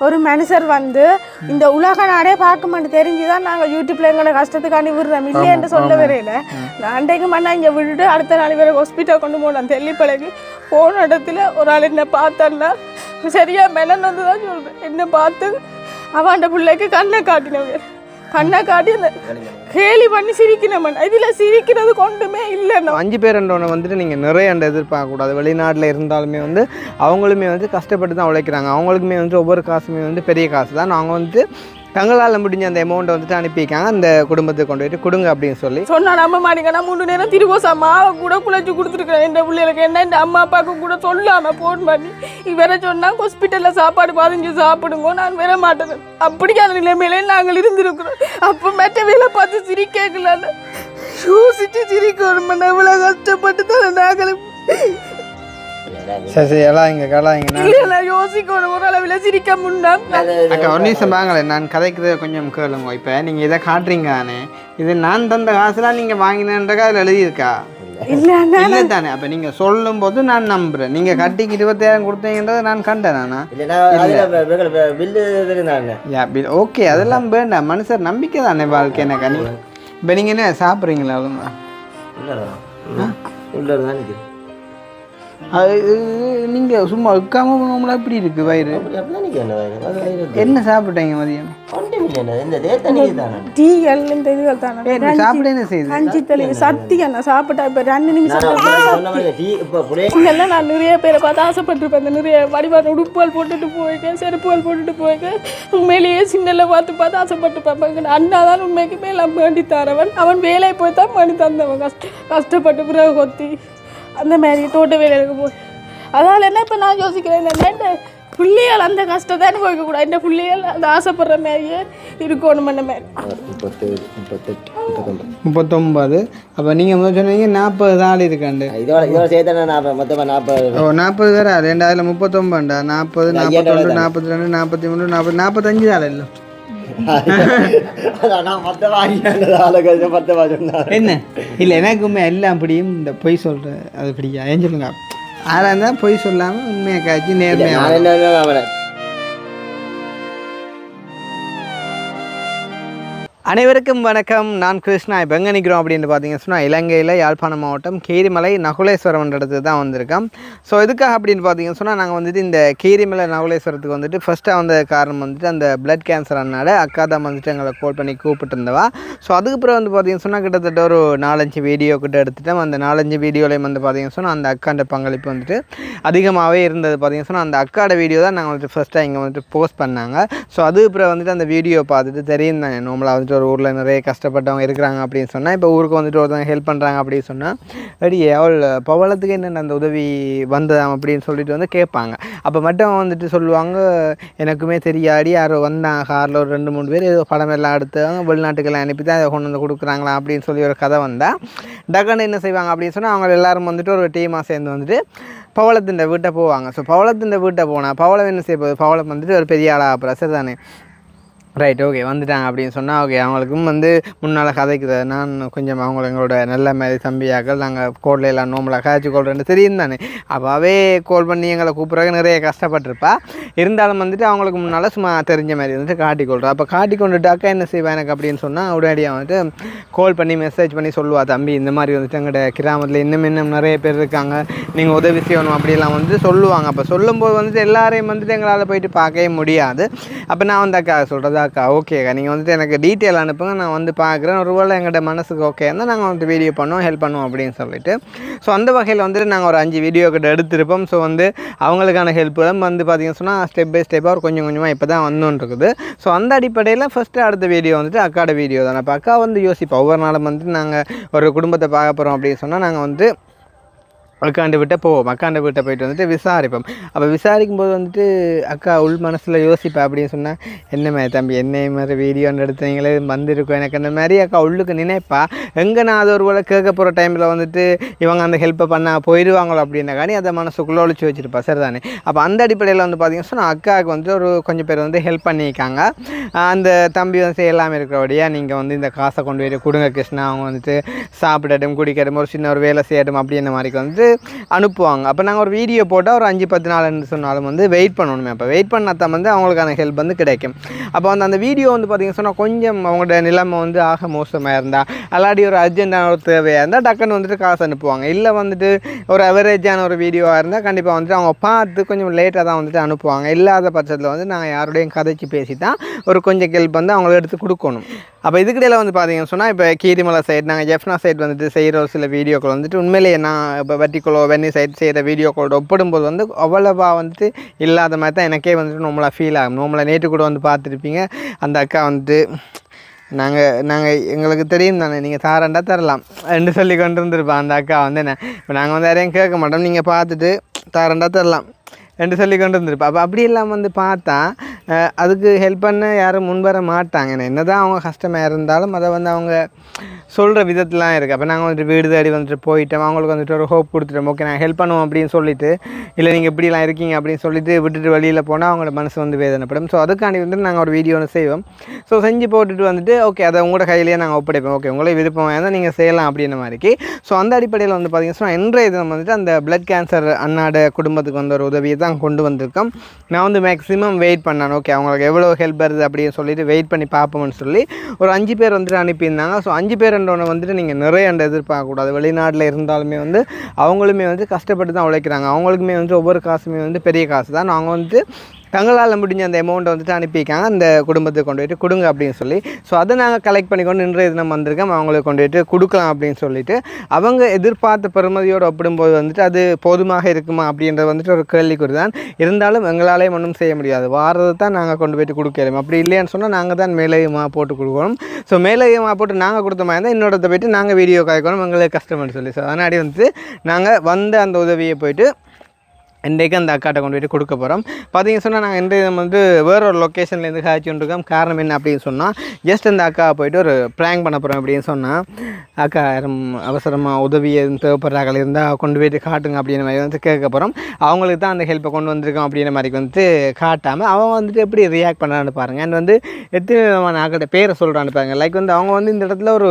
ஒரு மனுஷர் வந்து இந்த உலக நாடே பார்க்க மாட்டேன் தெரிஞ்சுதான் நாங்கள் யூடியூப்ல எங்களை கஷ்டத்துக்காண்டி விடுறோம் இல்லைன்னு சொல்ல வரையில அன்றைக்கு மண்ணா இங்கே விட்டுட்டு அடுத்த நாள் வேறு ஹாஸ்பிட்டல் கொண்டு போனோம் தெல்லிப்பழகி போன இடத்துல ஒரு ஆள் என்ன பார்த்தேன்னா சரியா மெலன் வந்து தான் சொல்கிறேன் என்ன பார்த்து அவன் பிள்ளைக்கு கண்ணை காட்டினவர் கண்ணை காட்டி அந்த கேலி பண்ணி சிரிக்கணும் இதில் சிரிக்கிறது கொண்டுமே இல்லைன்னா 5 பேருன்றவனை வந்துட்டு நீங்கள் நிறைய எதிர்பார்க்கக்கூடாது வெளிநாட்டில் இருந்தாலுமே வந்து அவங்களுமே வந்து கஷ்டப்பட்டு தான் உழைக்கிறாங்க அவங்களுக்குமே வந்து ஒவ்வொரு காசுமே வந்து பெரிய காசு தான் அவங்க வந்துட்டு தங்களால் முடிஞ்ச அந்த அமௌண்ட்டை வந்துட்டு அனுப்பிக்காங்க அந்த குடும்பத்துக்கு கொண்டு போயிட்டு கொடுங்க அப்படின்னு சொல்லி சொன்னா நம்ப மாட்டேங்க நான் 3 நேரம் திருவோசம்மா கூட குழைச்சி கொடுத்துருக்கேன் என் பிள்ளைகளுக்கு என்ன இந்த அம்மா அப்பாவுக்கு கூட சொல்லாம ஃபோன் பண்ணி இவரை சொன்னா ஹாஸ்பிட்டலில் சாப்பாடு பதிஞ்சு சாப்பிடுங்க நான் வர மாட்டேன் அப்படியான நிலைமையில நாங்கள் இருந்திருக்கிறோம் அப்போ மற்ற வேலை பார்த்து சிரிக்கலான்னு யோசிச்சு சிரிக்கணும் எவ்வளோ கஷ்டப்பட்டு தானே நாங்களும் சரி எல்லாம் இங்கே கலாயிங்க யோசிக்கணும் ஒரு அளவில் சிரிக்க முன்னா அக்கா ஒரு நிமிஷம் வாங்களேன் நான் கதைக்கிறத கொஞ்சம் கேளுங்க இப்போ நீங்கள் இதை காட்டுறீங்க தானே இது நான் தந்த காசுலாம் நீங்கள் வாங்கினேன்றக்கா அதில் எழுதியிருக்கா இல்லை தானே அப்போ நீங்கள் சொல்லும் போது நான் நம்புறேன் நீங்கள் கட்டிக்கு 20,000 கொடுத்தீங்கன்றதை நான் கண்டேன் நானா ஓகே அதெல்லாம் வேண்டாம் மனுஷர் நம்பிக்கை தானே வாழ்க்கை எனக்கு நீ இப்போ நீங்கள் என்ன சாப்பிட்றீங்களா நீங்க சும்மா உட்காம போனோம்னா எப்படி இருக்கு வயிறு என்ன சாப்பிட்டீங்க மதியம் சாப்பிட்டா இப்ப 2 நிமிஷம் நான் நிறைய பேரை பார்த்து ஆசைப்பட்டிருப்பேன் நிறைய வடிவான உடுப்புகள் போட்டுட்டு போயிருக்கேன் செருப்புகள் போட்டுட்டு போயிருக்கேன் உண்மையிலேயே சின்னல பார்த்து ஆசைப்பட்டுப்பேன் அண்ணா தான் உண்மைக்கு மேல வேண்டி தரவன் அவன் வேலை போய் தான் பண்ணி தந்தவன் கஷ்டப்பட்டு பிறகு கொத்தி அந்த மாதிரி தோட்ட வேலைக்கு போய் அதனால் என்ன இப்போ நான் யோசிக்கிறேன் இந்த பிள்ளைகள் அந்த கஷ்டத்தை அனுபவிக்கக்கூடாது இந்த பிள்ளைகள் அந்த ஆசைப்படுற மாதிரியே இருக்கணும் அந்த மாதிரி 39 அப்போ நீங்கள் முதல் சொன்னீங்க 40 ஆள் இருக்காண்டு 40 பேரா 2039 40 41 42 43 40 45 ஆள் இல்லை என்ன இல்லை எனக்குமே எல்லாம் பிடியும் இந்த பொய் சொல்கிறேன் அது பிடிக்கா ஏன் சொல்லுங்க ஆளாக இருந்தால் பொய் சொல்லாமல் உண்மையை காய்ச்சி நேர்மையாக அனைவருக்கும் வணக்கம் நான் கிருஷ்ணா இப்போ எங்கே நிற்கிறோம் அப்படின்னு பார்த்தீங்கன்னா சொன்னால் இலங்கையில் யாழ்ப்பாணம் மாவட்டம் கீரிமலை நகுலேஸ்வரம் இடத்துக்கு தான் வந்திருக்கோம் ஸோ எதுக்காக அப்படின்னு பார்த்தீங்கன்னா சொன்னால் நாங்கள் வந்துட்டு இந்த கீரிமலை நகுலேஸ்வரத்துக்கு வந்துட்டு ஃபஸ்ட்டாக வந்த காரணம் வந்துட்டு அந்த பிளட் கேன்சர் அன்னால அக்கா தான் வந்துட்டு எங்களை கால் பண்ணி கூப்பிட்டு இருந்தவா ஸோ அதுக்கப்புறம் வந்து பார்த்தீங்கன்னா சொன்னால் கிட்டத்தட்ட ஒரு 4-5 வீடியோ கிட்ட எடுத்துட்டோம் அந்த 4-5 வீடியோலையும் வந்து பார்த்தீங்கன்னா சொன்னால் அந்த அக்காண்ட பங்களிப்பு வந்துட்டு அதிகமாகவே இருந்தது பார்த்தீங்கன்னா சொன்னால் அந்த அக்காட வீடியோ தான் நாங்கள் வந்துட்டு ஃபஸ்ட்டாக இங்கே வந்துட்டு போஸ்ட் பண்ணாங்க ஸோ அதுக்கப்புறம் வந்துட்டு அந்த வீடியோ பார்த்துட்டு தெரியும் தானே நம்மளா வந்துட்டு ஒரு ஊரில் நிறைய கஷ்டப்பட்டவங்க இருக்கிறாங்க அப்படின்னு சொன்னால் இப்போ ஊருக்கு வந்துட்டு ஒருத்தவங்க ஹெல்ப் பண்ணுறாங்க அப்படின்னு சொன்னால் அடி அவள் பவளத்துக்கு என்னென்ன அந்த உதவி வந்ததாம் அப்படின்னு சொல்லிட்டு வந்து கேட்பாங்க அப்போ மட்டும் வந்துட்டு சொல்லுவாங்க எனக்குமே தெரியாடி யாரோ வந்தாங்க காரில் ஒரு 2-3 பேர் ஏதோ படம் எல்லாம் எடுத்து வெளிநாட்டுக்கெல்லாம் அனுப்பி தான் அதை கொண்டு வந்து கொடுக்குறாங்களா அப்படின்னு சொல்லி ஒரு கதை வந்தால் டக்குன்னு என்ன செய்வாங்க அப்படின்னு சொன்னால் அவங்க எல்லோரும் வந்துட்டு ஒரு டீமாக சேர்ந்து வந்துட்டு பவளத்தின் வீட்டை போவாங்க ஸோ பவளத்தின் வீட்டை போனால் பவளம் என்ன செய்ய போகுது பவளம் வந்துட்டு ஒரு பெரிய ஆளாக அப்புறம் சரி தானே ரைட் ஓகே வந்துட்டாங்க அப்படின்னு சொன்னால் ஓகே அவங்களுக்கும் வந்து முன்னால் கதைக்குது நான் கொஞ்சம் அவங்களோட நல்ல மாதிரி தம்பியாக்கள் நாங்கள் கோல்டில் எல்லாம் நோம்பலாக காய்ச்சி கொள்றேன்னு தெரியும் தானே அப்போவே கால் பண்ணி எங்களை கூப்பிட்றாங்க நிறைய கஷ்டப்பட்டிருப்பா இருந்தாலும் வந்துட்டு அவங்களுக்கு முன்னால் சும்மா தெரிஞ்ச மாதிரி வந்துட்டு காட்டிக்கொள்கிறோம் அப்போ காட்டி கொண்டுட்டு அக்கா என்ன செய்வா எனக்கு அப்படின்னு சொன்னால் உடனடியாக வந்துட்டு கால் பண்ணி மெசேஜ் பண்ணி சொல்லுவா தம்பி இந்த மாதிரி வந்துட்டு எங்கள்கிட்ட கிராமத்தில் இன்னும் நிறைய பேர் இருக்காங்க நீங்கள் உதவி செய்யணும் அப்படிலாம் வந்துட்டு சொல்லுவாங்க அப்போ சொல்லும்போது வந்துட்டு எல்லாரையும் வந்துட்டு எங்களால் போயிட்டு பார்க்கவே முடியாது அப்போ நான் வந்து அக்கா சொல்கிறது அக்கா ஓகேக்கா நீங்கள் வந்துட்டு எனக்கு டீட்டெயில் அனுப்புங்க நான் வந்து பார்க்குறேன் ஒருவேளை எங்கள்கிட்ட மனசுக்கு ஓகே இருந்தால் நாங்கள் வந்துட்டு வீடியோ பண்ணுவோம் ஹெல்ப் பண்ணுவோம் அப்படின்னு சொல்லிட்டு ஸோ அந்த வகையில் வந்துட்டு நாங்கள் ஒரு 5 வீடியோ கிட்ட எடுத்திருப்போம் ஸோ வந்து அவங்களுக்கான ஹெல்ப்பும் வந்து பார்த்திங்கன்னு சொன்னால் ஸ்டெப் பை ஸ்டெப்பாக ஒரு கொஞ்சம் கொஞ்சமாக இப்போ தான் வந்துருக்குது ஸோ அந்த அடிப்படையில் ஃபஸ்ட்டு அடுத்த வீடியோ வந்துட்டு அக்காட வீடியோ தானே அப்போ அக்கா வந்து யோசிப்போம் ஒவ்வொரு நாளும் வந்துட்டு நாங்கள் ஒரு குடும்பத்தை பார்க்க போகிறோம் அப்படின்னு சொன்னால் நாங்கள் வந்து அக்காண்ட விட்ட போவோம் அக்காண்ட வீட்டை போயிட்டு வந்துட்டு விசாரிப்போம் அப்போ விசாரிக்கும் போது வந்துட்டு அக்கா உள் மனசில் யோசிப்பேன் அப்படின்னு சொன்னால் என்ன மாதிரி தம்பி என்ன மாதிரி வீடியோன்னு எடுத்தீங்களே வந்திருக்கும் எனக்கு அந்த மாதிரி அக்கா உள்ளுக்கு நினைப்பா எங்கே நான் அது ஒரு வேளை கேட்க போகிற டைமில் வந்துட்டு இவங்க அந்த ஹெல்ப்பை பண்ணால் போயிடுவாங்களோ அப்படின்னாக்காண்டி அதை மனசுக்குள்ளே ஒழிச்சு வச்சுருப்பா சரிதானே அப்போ அந்த அடிப்படையில் வந்து பார்த்திங்கன்னா சொன்னால் அக்காவுக்கு வந்துட்டு ஒரு கொஞ்சம் பேர் வந்து ஹெல்ப் பண்ணியிருக்காங்க அந்த தம்பி வந்து எல்லாமே இருக்கிறபடியாக நீங்கள் வந்து இந்த காசை கொண்டு போய் கொடுங்க கிருஷ்ணா அவங்க வந்துட்டு சாப்பிடட்டும் குடிக்கட்டும் ஒரு சின்ன ஒரு வேலை செய்யட்டும் அப்படின்ற மாதிரி வந்துட்டு அனுப்புவாங்க. அப்போ நாங்கள் ஒரு வீடியோ போட்டால் ஒரு 5-10 நாள்னு சொன்னாலும் வந்து வெயிட் பண்ணணுமே. அப்போ வெயிட் பண்ணால் தான் வந்து அவங்களுக்கான ஹெல்ப் வந்து கிடைக்கும். அப்போ வந்து அந்த வீடியோ வந்து பார்த்திங்கன்னா சொன்னால் கொஞ்சம் அவங்களோட நிலைமை வந்து ஆக மோசமாக இருந்தால் அல்லாடி ஒரு அர்ஜென்ட்டான ஒரு தேவையாக இருந்தால் டக்குன்னு வந்துட்டு காசு அனுப்புவாங்க. இல்லை வந்துட்டு ஒரு அவரேஜான ஒரு வீடியோவாக இருந்தால் கண்டிப்பாக வந்துட்டு அவங்க பார்த்து கொஞ்சம் லேட்டாக தான் வந்துட்டு அனுப்புவாங்க. இல்லாத பட்சத்தில் வந்து நாங்கள் யாரோடையும் கதைச்சி பேசி தான் ஒரு கொஞ்சம் ஹெல்ப் வந்து அவங்களுக்கு எடுத்து கொடுக்கணும். அப்போ இதுக்கிடையில் வந்து பார்த்தீங்கன்னு சொன்னால் இப்போ கீரிமலை சைடு நாங்கள் ஜெஃப்னா சைடு வந்துட்டு செய்கிற ஒரு சில வீடியோக்கள் வந்துட்டு உண்மையிலேயே நான் இப்போ வெட்டிக்குளோ வெண்ணி சைடு செய்கிற வீடியோக்களோட ஒப்பிடும்போது வந்து அவ்வளவா வந்துட்டு இல்லாத மாதிரி தான் எனக்கே வந்துட்டு நம்மளா ஃபீல் ஆகும். நம்மளை நேற்று கூட வந்து பார்த்துருப்பீங்க அந்த அக்கா வந்துட்டு நாங்கள் எங்களுக்கு தெரியும் தானே நீங்கள் தாரண்டா தரலாம் என்று சொல்லி கொண்டு இருந்திருப்போம் அந்த அக்கா வந்து என்ன இப்போ நாங்கள் வந்து யாரையும் கேட்க மாட்டோம், நீங்கள் பார்த்துட்டு தாரண்டா தரலாம் என்று சொல்லி கொண்டு இருந்திருப்போம். அப்போ அப்படி இல்லாமல் வந்து பார்த்தா அதுக்கு ஹெல்ப் பண்ண யாரும் முன்வர மாட்டாங்க. என்ன தான் அவங்க கஷ்டமாக இருந்தாலும் அதை வந்து அவங்க சொல்கிற விதத்துலாம் இருக்குது. அப்போ நாங்கள் வந்துட்டு வீடு தேடி வந்துட்டு போயிட்டோம், அவங்களுக்கு வந்துட்டு ஒரு ஹோப் கொடுத்துட்டோம், ஓகே நாங்கள் ஹெல்ப் பண்ணுவோம் அப்படின்னு சொல்லிட்டு, இல்லை நீங்கள் இப்படிலாம் இருக்கீங்க அப்படின்னு சொல்லிட்டு விட்டுட்டு வெளியில் போனால் அவங்களோட மனசு வந்து வேதனைப்படும். ஸோ அதுக்காண்டி வந்துட்டு நாங்கள் ஒரு வீடியோ ஒன்று செய்வோம். ஸோ செஞ்சு போட்டுட்டு வந்துட்டு ஓகே அதை உங்களோட கையிலேயே நாங்கள் ஒப்படைப்போம், ஓகே உங்களே விருப்பமாக இருந்தால் நீங்கள் செய்யலாம் அப்படின்ற மாதிரிக்கு. ஸோ அந்த அடிப்படையில் வந்து பார்த்திங்கன்னா இன்றைய தினம் வந்துட்டு அந்த பிளட் கேன்சர் அண்ணாட குடும்பத்துக்கு வந்து ஒரு உதவியை தான் கொண்டு வந்திருக்கோம். நான் வந்து மேக்ஸிமம் வெயிட் பண்ணேன், ஓகே அவங்களுக்கு எவ்வளோ ஹெல்ப் வருது அப்படின்னு சொல்லிட்டு வெயிட் பண்ணி பார்ப்போம்னு சொல்லி ஒரு 5 பேர் வந்துட்டு அனுப்பியிருந்தாங்க. ஸோ 5 பேருன்றவனை வந்துட்டு நீங்கள் நிறைய எதிர்பார்க்கக்கூடாது. வெளிநாட்டில் இருந்தாலுமே வந்து அவங்களுமே வந்து கஷ்டப்பட்டு தான் உழைக்கிறாங்க. அவங்களுக்குமே வந்து ஒவ்வொரு காசுமே வந்து பெரிய காசு தான். அவங்க வந்துட்டு தங்களால் முடிஞ்ச அந்த அமௌண்ட்டை வந்துட்டு அனுப்பியிருக்காங்க அந்த குடும்பத்துக்கு கொண்டு போய்ட்டு கொடுங்க அப்படின்னு சொல்லி. ஸோ அதை நாங்கள் கலெக்ட் பண்ணிக்கொண்டு இன்றைய தினம் வந்திருக்கோம் அவங்களுக்கு கொண்டு போய்ட்டு கொடுக்கலாம் அப்படின்னு சொல்லிட்டு. அவங்க எதிர்பார்த்த பெறுமதியோடு ஒப்பிடும்போது வந்துட்டு அது போதுமாக இருக்குமா அப்படின்றது வந்துட்டு ஒரு கேள்விக்குறி தான். இருந்தாலும் எங்களாலேயும் ஒன்றும் செய்ய முடியாது, வாரதை தான் நாங்கள் கொண்டு போய்ட்டு கொடுக்கலாம். அப்படி இல்லைன்னு சொன்னால் நாங்கள் தான் மேலேயுமாக போட்டு கொடுக்கணும். ஸோ மேலேயுமாக போட்டு நாங்கள் கொடுத்த மாதிரி தான் இன்னொருத்த போய்ட்டு நாங்கள் வீடியோ காய்க்கணும் எங்களுக்கு கஷ்டம்னு சொல்லி. ஸோ அதனாடி வந்துட்டு நாங்கள் வந்த அந்த உதவியை போய்ட்டு இன்றைக்கு அந்த அக்காட்ட கொண்டு போய்ட்டு கொடுக்க போகிறோம். பார்த்தீங்க சொன்னால் நாங்கள் இன்றைய வந்து வேற ஒரு லொக்கேஷன்லேருந்து காய்ச்சி கொண்டிருக்கோம். காரணம் என்ன அப்படின்னு சொன்னால் ஜஸ்ட் அந்த அக்கா போய்ட்டு ஒரு ப்ராங்க் பண்ண போகிறோம் அப்படின்னு சொன்னால், அக்கா அவசரமாக உதவி எதுவும் தேவைப்படுறாக்கள் இருந்தால் கொண்டு போய்ட்டு காட்டுங்க அப்படின்ற மாதிரி வந்து கேட்க போகிறோம். அவங்களுக்கு தான் அந்த ஹெல்ப்பை கொண்டு வந்திருக்கோம் அப்படின்ற மாதிரி வந்து காட்டாமல் அவன் வந்துட்டு எப்படி ரியாக்ட் பண்ணுறான்னு பாருங்கள். அண்ட் வந்து எத்தனை விதமான ஆக்கிட்ட பேரை சொல்கிறான்னு பாருங்கள். லைக் வந்து அவங்க வந்து இந்த இடத்துல ஒரு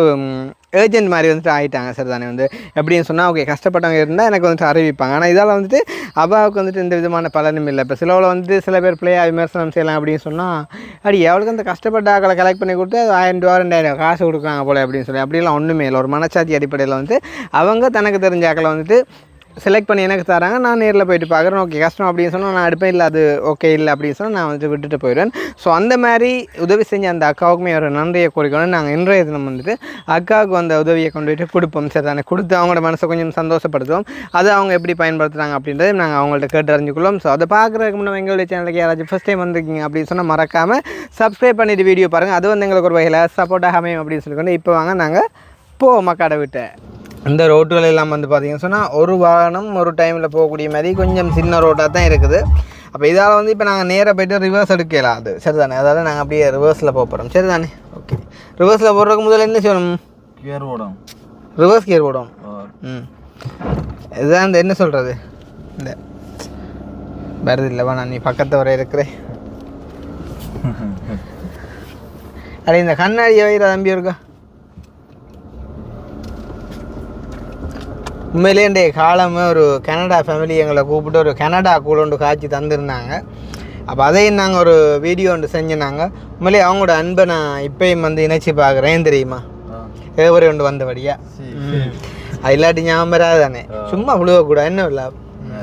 ஏஜென்ட் மாதிரி வந்துட்டு ஆகிட்டாங்க. சரி தானே வந்து எப்படின்னு சொன்னால் ஓகே கஷ்டப்பட்டவங்க இருந்தால் எனக்கு வந்துட்டு அறிவிப்பாங்க. ஆனால் இதால் வந்துட்டு அப்பாவுக்கு வந்துட்டு எந்த விதமான பலனும் இல்லை. இப்போ சிலவில் வந்துட்டு சில பேர் பிள்ளையாக விமர்சனம் செய்யலாம் அப்படின்னு சொன்னால் அப்படி எவ்வளோக்கு அந்த கஷ்டப்பட்ட ஆக்களை கலெக்ட் பண்ணி கொடுத்து 1000 ரூபா 2000 காசு கொடுக்குறாங்க போல் அப்படின்னு சொல்லி அப்படிலாம் ஒன்றுமே இல்லை. ஒரு மனச்சாட்சி அடிப்படையில் வந்து அவங்க தனக்கு தெரிஞ்ச ஆக்களை வந்துட்டு செலக்ட் பண்ணி எனக்கு தராங்க, நான் நேரில் போய்ட்டு பார்க்குறேன், ஓகே கஷ்டம் அப்படின்னு சொன்னால் நான் எடுப்பேன், இல்லை அது ஓகே இல்லை அப்படின்னு சொன்னால் நான் வந்துட்டு விட்டுட்டு போயிடுவேன். ஸோ அந்த மாதிரி உதவி செஞ்ச அந்த அக்காவுக்குமே ஒரு நன்றியை குறிக்கணும். நாங்கள் இன்றைய தினம் வந்துட்டு அக்காவுக்கு அந்த உதவியை கொண்டு போய்ட்டு கொடுப்போம். சரி தானே, கொடுத்து அவங்களோட மனசை கொஞ்சம் சந்தோஷப்படுத்துவோம். அதை அவங்க எப்படி பயன்படுத்துகிறாங்க அப்படின்றத நாங்கள் அவங்கள்ட்ட கேட்டு அறிஞ்சுக்கொள்ளும். ஸோ அதை பார்க்குறதுக்கு முன்னாடி எங்களுடைய சேனலுக்கு யாராச்சும் ஃபஸ்ட் டைம் வந்திருக்கீங்க அப்படின்னு சொன்னால் மறக்காமல் சப்ஸ்கிரைப் பண்ணிவிட்டு வீடியோ பாருங்கள். அது வந்து எங்களுக்கு ஒரு வகையில் சப்போர்ட்டாக அமையும் அப்படின்னு சொல்லிக்கொண்டு இப்போ வாங்க நாங்கள் போவோம் மக்காடை விட்டு. இந்த ரோட்டுகள் எல்லாம் வந்து பார்த்திங்கன்னு சொன்னால் ஒரு வாகனம் ஒரு டைமில் போகக்கூடிய மாதிரி கொஞ்சம் சின்ன ரோட்டாக தான் இருக்குது. அப்போ இதால் வந்து இப்போ நாங்கள் நேராக போய்ட்டு ரிவர்ஸ் எடுக்கலாம். அது சரி தானே, அதால் நாங்கள் அப்படியே ரிவர்ஸில் போகிறோம். சரி தானே, ஓகே ரிவர்ஸில் போடுறதுக்கு முதல்ல என்ன செய்யணும்? கியர் போடும், ரிவர்ஸ் கியர் போடும். இதுதான் இந்த என்ன சொல்கிறது இந்த வருது இல்லைவா, நான் நீ பக்கத்தை வர இருக்கிறேன். அப்படி இந்த கண்ணாடியை வைக்கிற தம்பி இருக்கா? உண்மையிலேண்டே காலமே ஒரு கனடா ஃபேமிலி எங்களை கூப்பிட்டு ஒரு கனடா கூழ் ஒன்று காய்ச்சி தந்துருந்தாங்க. அப்போ அதையும் நாங்கள் ஒரு வீடியோ ஒன்று செஞ்சுனாங்க. உண்மையிலே அவங்களோட அன்பை நான் இப்போயும் வந்து இணைச்சி பார்க்குறேன். தெரியுமா ஏவரை ஒன்று வந்தபடியா அது இல்லாட்டி ஞாபகம் வராது தானே, சும்மா விழுவக்கூடாது என்ன இல்லை.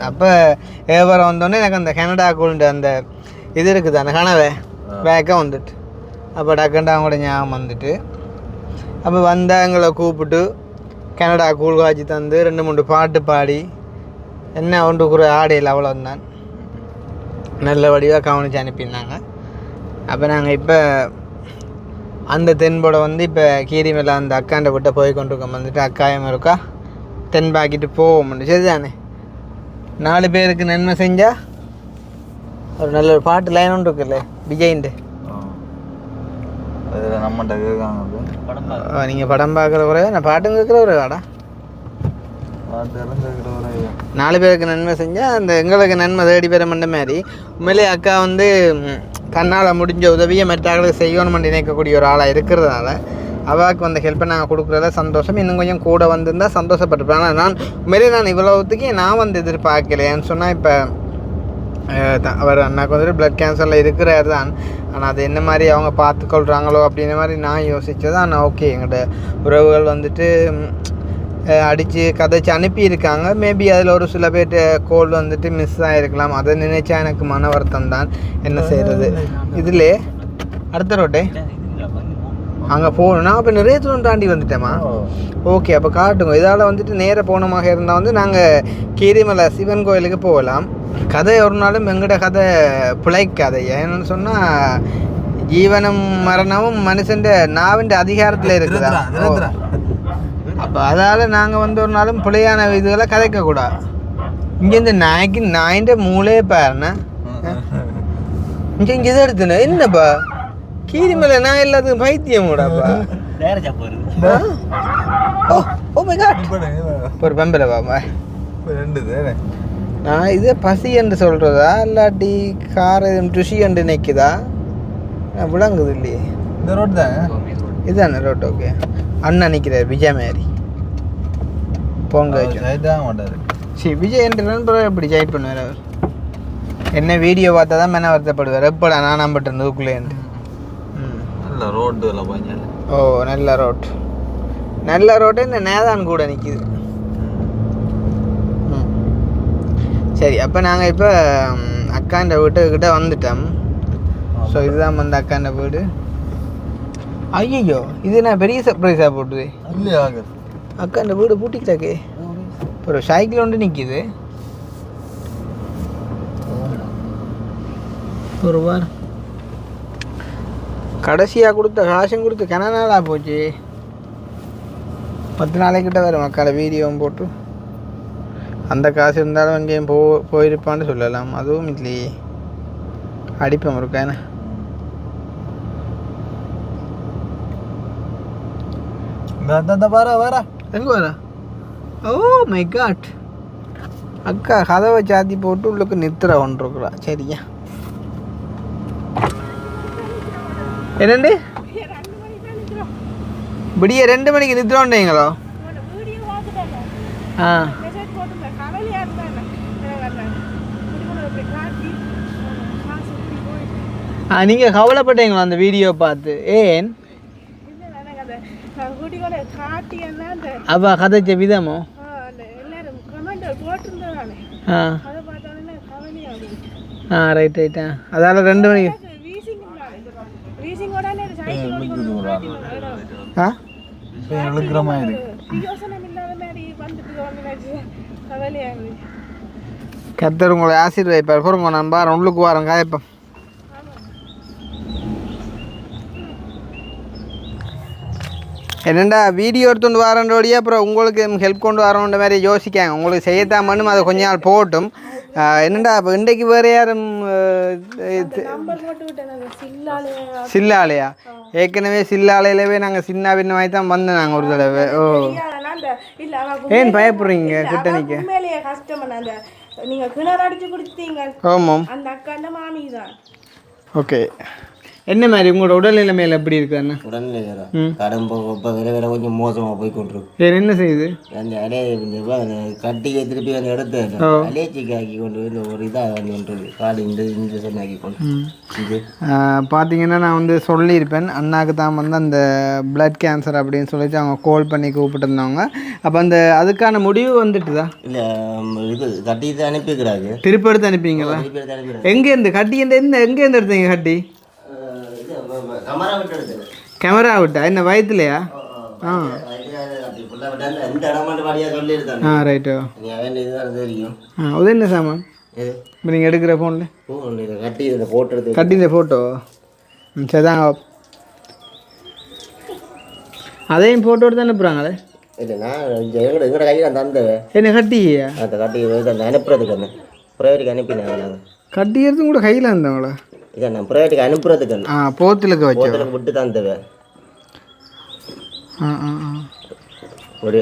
அப்போ ஏவரை வந்தோடனே எனக்கு அந்த கனடா கூழ்ண்டு அந்த இது இருக்குது அந்த கனவை பேக்காக வந்துட்டு அப்போ டக்குண்டு அவங்களோட ஞாபகம் வந்துட்டு அப்போ வந்தால் எங்களை கூப்பிட்டு கனடா கூழ் காய்ச்சி தந்து 2-3 பாட்டு பாடி என்ன ஒன்றுக்குற ஆடையில் அவ்வளோந்தான் நல்ல வடிவாக கவனித்து அனுப்பியிருந்தாங்க. அப்போ நாங்கள் இப்போ அந்த தென்போட வந்து இப்போ கீரிமலை அந்த அக்காண்ட விட்ட போய் கொண்டிருக்கோம். வந்துட்டு அக்காயம் இருக்கா தென்பாக்கிட்டு போவோம். சரி தானே, 4 பேருக்கு நன்மை செஞ்சால் ஒரு நல்ல ஒரு பாட்டு லைன் ஒன்று இருக்குல்ல விஜய்ன்ட்டு நம்மகிட்ட கேட்காங்க. நீங்கள் படம் பார்க்குற குறையா நான் பாட்டும் கேட்குற ஒரு வாடா 4 பேருக்கு நன்மை செஞ்சால் அந்த எங்களுக்கு நன்மை தேடி பெற மண்ட மாதிரி. உண்மையிலே அக்கா வந்து தன்னால் முடிஞ்ச உதவியை மற்றாக்களுக்கு செய்யணும்னு நினைக்கக்கூடிய ஒரு ஆளாக இருக்கிறதுனால அவாவுக்கு வந்த ஹெல்ப்பை நாங்கள் கொடுக்குறத சந்தோஷம். இன்னும் கொஞ்சம் கூட வந்திருந்தால் சந்தோஷப்பட்டிருப்பேன். ஆனால் நான் உண்மையிலே நான் இவ்வளோத்துக்கு நான் வந்து எதிர்பார்க்கலையேன்னு சொன்னால் இப்போ அவர் அண்ணாக்கு வந்துட்டு ப்ளட் கேன்சரில் இருக்கிறார் தான். ஆனால் அது என்ன மாதிரி அவங்க பார்த்துக்கொள்கிறாங்களோ அப்படின்ற மாதிரி நான் யோசித்தது. ஆனால் ஓகே எங்கள்கிட்ட உறவுகள் வந்துட்டு அடித்து கதைச்சி அனுப்பியிருக்காங்க. மேபி அதில் ஒரு சில பேர்கிட்ட கோல் வந்துட்டு மிஸ் ஆகிருக்கலாம். அதை நினைச்சா எனக்கு மன வருத்தம் தான். என்ன செய்கிறது? இதில் அடுத்த ரோட்டே அங்கே போகணும். நான் இப்போ நிறைய தூரம் தாண்டி வந்துட்டேம்மா. ஓகே, அப்போ காட்டுங்க. இதால் வந்துட்டு நேர போனமாக இருந்தால் வந்து நாங்கள் கீரிமலை சிவன் கோயிலுக்கு போகலாம். கதை ஒரு நாளும் எங்கட கதை பிழைக்காது. ஏன்னு சொன்னால் ஜீவனும் மரணமும் மனுஷன் நாவின் அதிகாரத்தில் இருக்குதா. அப்போ அதால் நாங்கள் வந்து ஒரு நாளும் பிழையான இதுகளை கதைக்கக்கூடாது. இங்கே இந்த நாயின் மூளையே பாருண்ணா. இங்கே இதை எடுத்துன என்னப்பா கீரிமலை நான் எல்லாத்துக்கும் பைத்தியம் கூடப்பா. ஒரு பம்பல பாப்பா நான் இதே பசி என்று சொல்கிறதா இல்லாட்டி கார் ருசி என்று நிற்குதா விளங்குது இல்லையே. இந்த ரோட் தான் இதுதானே ரோட். ஓகே, அண்ணா நிற்கிறார் விஜய் மாதிரி. போங்க மாட்டார். சரி, விஜய் என்ற நண்பர் எப்படி ஜாயின் பண்ணுவார் அவர்? என்ன வீடியோ பார்த்தா தான் மேலே வருத்தப்படுவார். எப்படா நான் நம்பிட்டேன் இதுக்குள்ளேன்ட்டு. நல்ல ரோடு எல்லாம் போய். ஓ, நல்ல ரோட். நல்ல ரோட்டு இந்த நேதான் கூட நிற்கிது. சரி, அப்போ நாங்கள் இப்போ அக்காண்ட வீட்டுக்கிட்ட வந்துட்டோம். ஸோ இதுதான் வந்து அக்காண்ட வீடு. ஐயோ, இது நான் பெரிய சர்ப்ரைஸாக போட்டுது. இல்லையா அக்காண்ட வீடு பூட்டிக்கிட்டாக்கே. ஒரு சைக்கிள் ஒன்று நிற்கிது. ஒரு வாரம் கடைசியாக கொடுத்த காசும் கொடுத்து கன நாளாக போச்சு. 10 நாளைக்கிட்ட வேறு மக்களை வீடியோவும் போட்டு அந்த காசு இருந்தாலும் எங்கேயும் போயிருப்பான்னு சொல்லலாம். அதுவும் இல்லையே. அடிப்போம் இருக்கா என்ன? வர எங்கே வர? ஓ மை காட், அக்கா கதவை சாத்தி போட்டு உள்ளுக்கு நித்திர ஒன்றுக்குறா. சரியா என்னண்டு விடிய 2 மணிக்கு நித்திரோண்டீங்களோ? ஆ, நீங்கள் கவலைப்பட்டீங்களா அந்த வீடியோ பார்த்து? ஏன் அவ கதைச்ச விதமோ? ஆ ரைட் ரைட்டா. அதால் 2 மணிக்கு ஆ எழுக்கிற மாதிரி கத்தர் உங்களை ஆசீர்வதிப்பார். பொறுங்க, நான் பாரு உள்ளுக்கு வாரம் காயப்பேன். என்னண்டா வீடியோ எடுத்துட்டு வரண்டோடியே அப்புறம் உங்களுக்கு ஹெல்ப் கொண்டு வரணுன்ற மாதிரி யோசிக்காங்க. உங்களுக்கு செய்யத்தான் பண்ணும், அதை கொஞ்ச நாள் போட்டும். என்னண்டா இப்போ இன்றைக்கு வேறு யாரும் சில்லாலையா? ஏற்கனவே சில்லாலையிலவே நாங்கள் சின்ன பின்னமாய் தான் வந்தோம் நாங்கள் ஒரு தடவை. ஓ, ஏன் பயப்படுறீங்க கிட்ட நிற்க? ஆமாம். ஓகே, என்ன மாதிரி உங்களோட உடல்நிலை மேல எப்படி இருக்கு அண்ணா? உடல்நிலை கடம்பு இப்போ விரை கொஞ்சம் மோசமாக போய் கொண்டிருக்கு. வேறு என்ன செய்யுது? அந்த கட்டியை திருப்பி அந்த இடத்த அலேச்சிக்கு ஆக்கி கொண்டு இந்த ஒரு இதாக வந்து கொண்டு காலி இந்த சொன்னாக்கி கொண்டு இது பார்த்தீங்கன்னா நான் வந்து சொல்லியிருப்பேன். அண்ணாக்கு தான் வந்து அந்த பிளட் கேன்சர் அப்படின்னு சொல்லிட்டு அவங்க கால் பண்ணி கூப்பிட்டுருந்தாங்க. அப்போ அந்த அதுக்கான முடிவு வந்துட்டுதா? இல்லை, இது கட்டி தான் அனுப்பிக்கிறாங்க. திருப்பி எடுத்து அனுப்பிங்களா? எங்கேருந்து கட்டி? எங்கேருந்து எடுத்தீங்க கட்டி? கேமரா விட்டா? என்ன வயிற்றுலையா? ஆ ரைட்டோ. அது என்ன சாமான் இப்போ நீங்கள் எடுக்கிற ஃபோனில்? கட்டி இந்த ஃபோட்டோ. சரிதாங்க, அதையும் ஃபோட்டோ எடுத்து அனுப்புகிறாங்களே. எங்களோட கையில் தந்தேன். என்ன கட்டியா? அந்த கட்டி அனுப்புறதுக்கு என்ன ப்ரைவேட்டுக்கு அனுப்பினேன். கட்டி எடுத்து கூட கையில் இருந்தவங்களா? இதை நான் ப்ரைவேட்டுக்கு அனுப்புறதுக்கு போத்துலுக்கு வச்சு விட்டு தந்தேன். ஒரு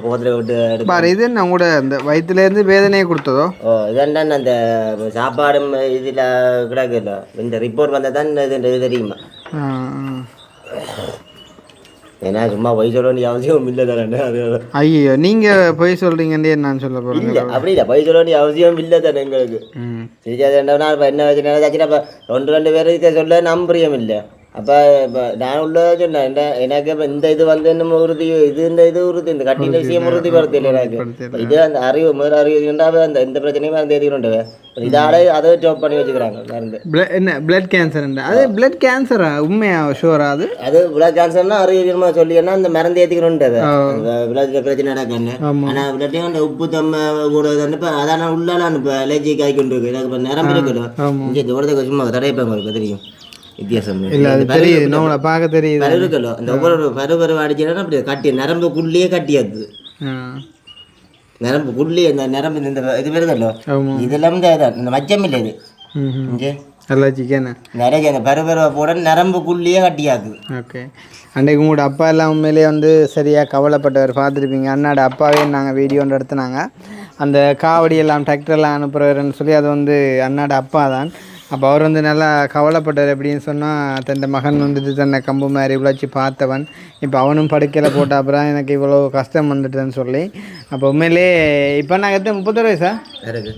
கோபத்தில் விட்டு பாரு. இது என்ன கூட அந்த வயிற்றுலேருந்து வேதனையை கொடுத்ததோ? ஓ, இதான் அந்த சாப்பாடும் இதில் கிடக்குல்ல, இந்த ரிப்போர்ட் வந்தால் தான் இது தெரியுமா? ஏன்னா சும்மா போய் சொல்ல வேண்டிய அவசியம் இல்லை தானே. அது ஐயோ நீங்கள் போய் சொல்கிறீங்கன்னே நான் சொல்ல போகிறேன். இல்லை அப்படி இல்லை, போய் சொல்ல வேண்டிய அவசியம் இல்லை தானே எங்களுக்கு. சரிச்சா இப்போ என்ன வச்சுன்னா இப்போ 2 பேருக்கு சொல்ல நம்புரியம் இல்லை. அப்போ இப்போ நான் உள்ளதை சொன்னேன், எனக்கு இப்போ இந்த இது வந்து என்ன உறுதி, இது உறுதி, இந்த கட்டின விஷயம் உறுதிப்படுத்த இல்லை எனக்கு. இது அந்த அறிவு முதல் அறிவுண்டா அந்த எந்த பிரச்சனையும் அந்த எதிர்கொண்டு இதால அதை ஜாப் பண்ணி வச்சுக்கிறாங்க மருந்து. என்ன பிளட் கேன்சர்? அது பிளட் கேன்சரா? உண்மையா ஷுவரா? அது பிளட் கேன்சர்னா அறிவியமா சொல்லினா அந்த மருந்து ஏற்றிக்கணுன்ட்டு பிளட் பிரச்சனை நடக்குன்னு. ஆனால் பிளட்டையும் அந்த உப்பு தம்ம கூட இப்போ அதான உள்ளால இப்போ அலர்ஜி காய்க்கொண்டு இருக்கு. எனக்கு இப்போ நிரம்பி இருக்கட்டும் இங்கே தூரத்துக்கு சும்மா தடையப்பாங்க தெரியும் வித்தியாசம் இல்லை. அது தெரியுது, நம்மளை பார்க்க தெரியுது. பருவக்கல்லோ அந்த ஒவ்வொரு பருவ அடிச்சுன்னா அப்படி கட்டி நரம்புக்குள்ளேயே கட்டியாது. நரம்புக்குள்ளேயே இந்த நரம்பு இந்த இது வருதல்லோ இதெல்லாம் இந்த மச்சம் இல்லை இது இங்கே அலர்ஜிக்கான நிறைய அந்த பருவ போட நரம்புக்குள்ளேயே கட்டியாக்குது. ஓகே. அன்றைக்கு உங்களோட அப்பா எல்லாம் உண்மையிலே வந்து சரியாக கவலைப்பட்டவர் பார்த்துருப்பீங்க. அண்ணாட அப்பாவே நாங்கள் வீடியோ ஒன்று எடுத்துனாங்க. அந்த காவடி எல்லாம் டிராக்டர்லாம் அனுப்புகிறவருன்னு சொல்லி அது வந்து அண்ணாட அப்பா தான். அப்போ அவர் வந்து நல்லா கவலைப்பட்டார். எப்படின்னு சொன்னால் தன் மகன் வந்துட்டு தன்னை கம்பு மாதிரி உழைச்சி பார்த்தவன் இப்போ அவனும் படுக்கையில் போட்ட அப்புறம் எனக்கு இவ்வளோ கஷ்டம் வந்துட்டுன்னு சொல்லி. அப்போ உண்மையிலே இப்போ நான் எத்தனை 31 வயசா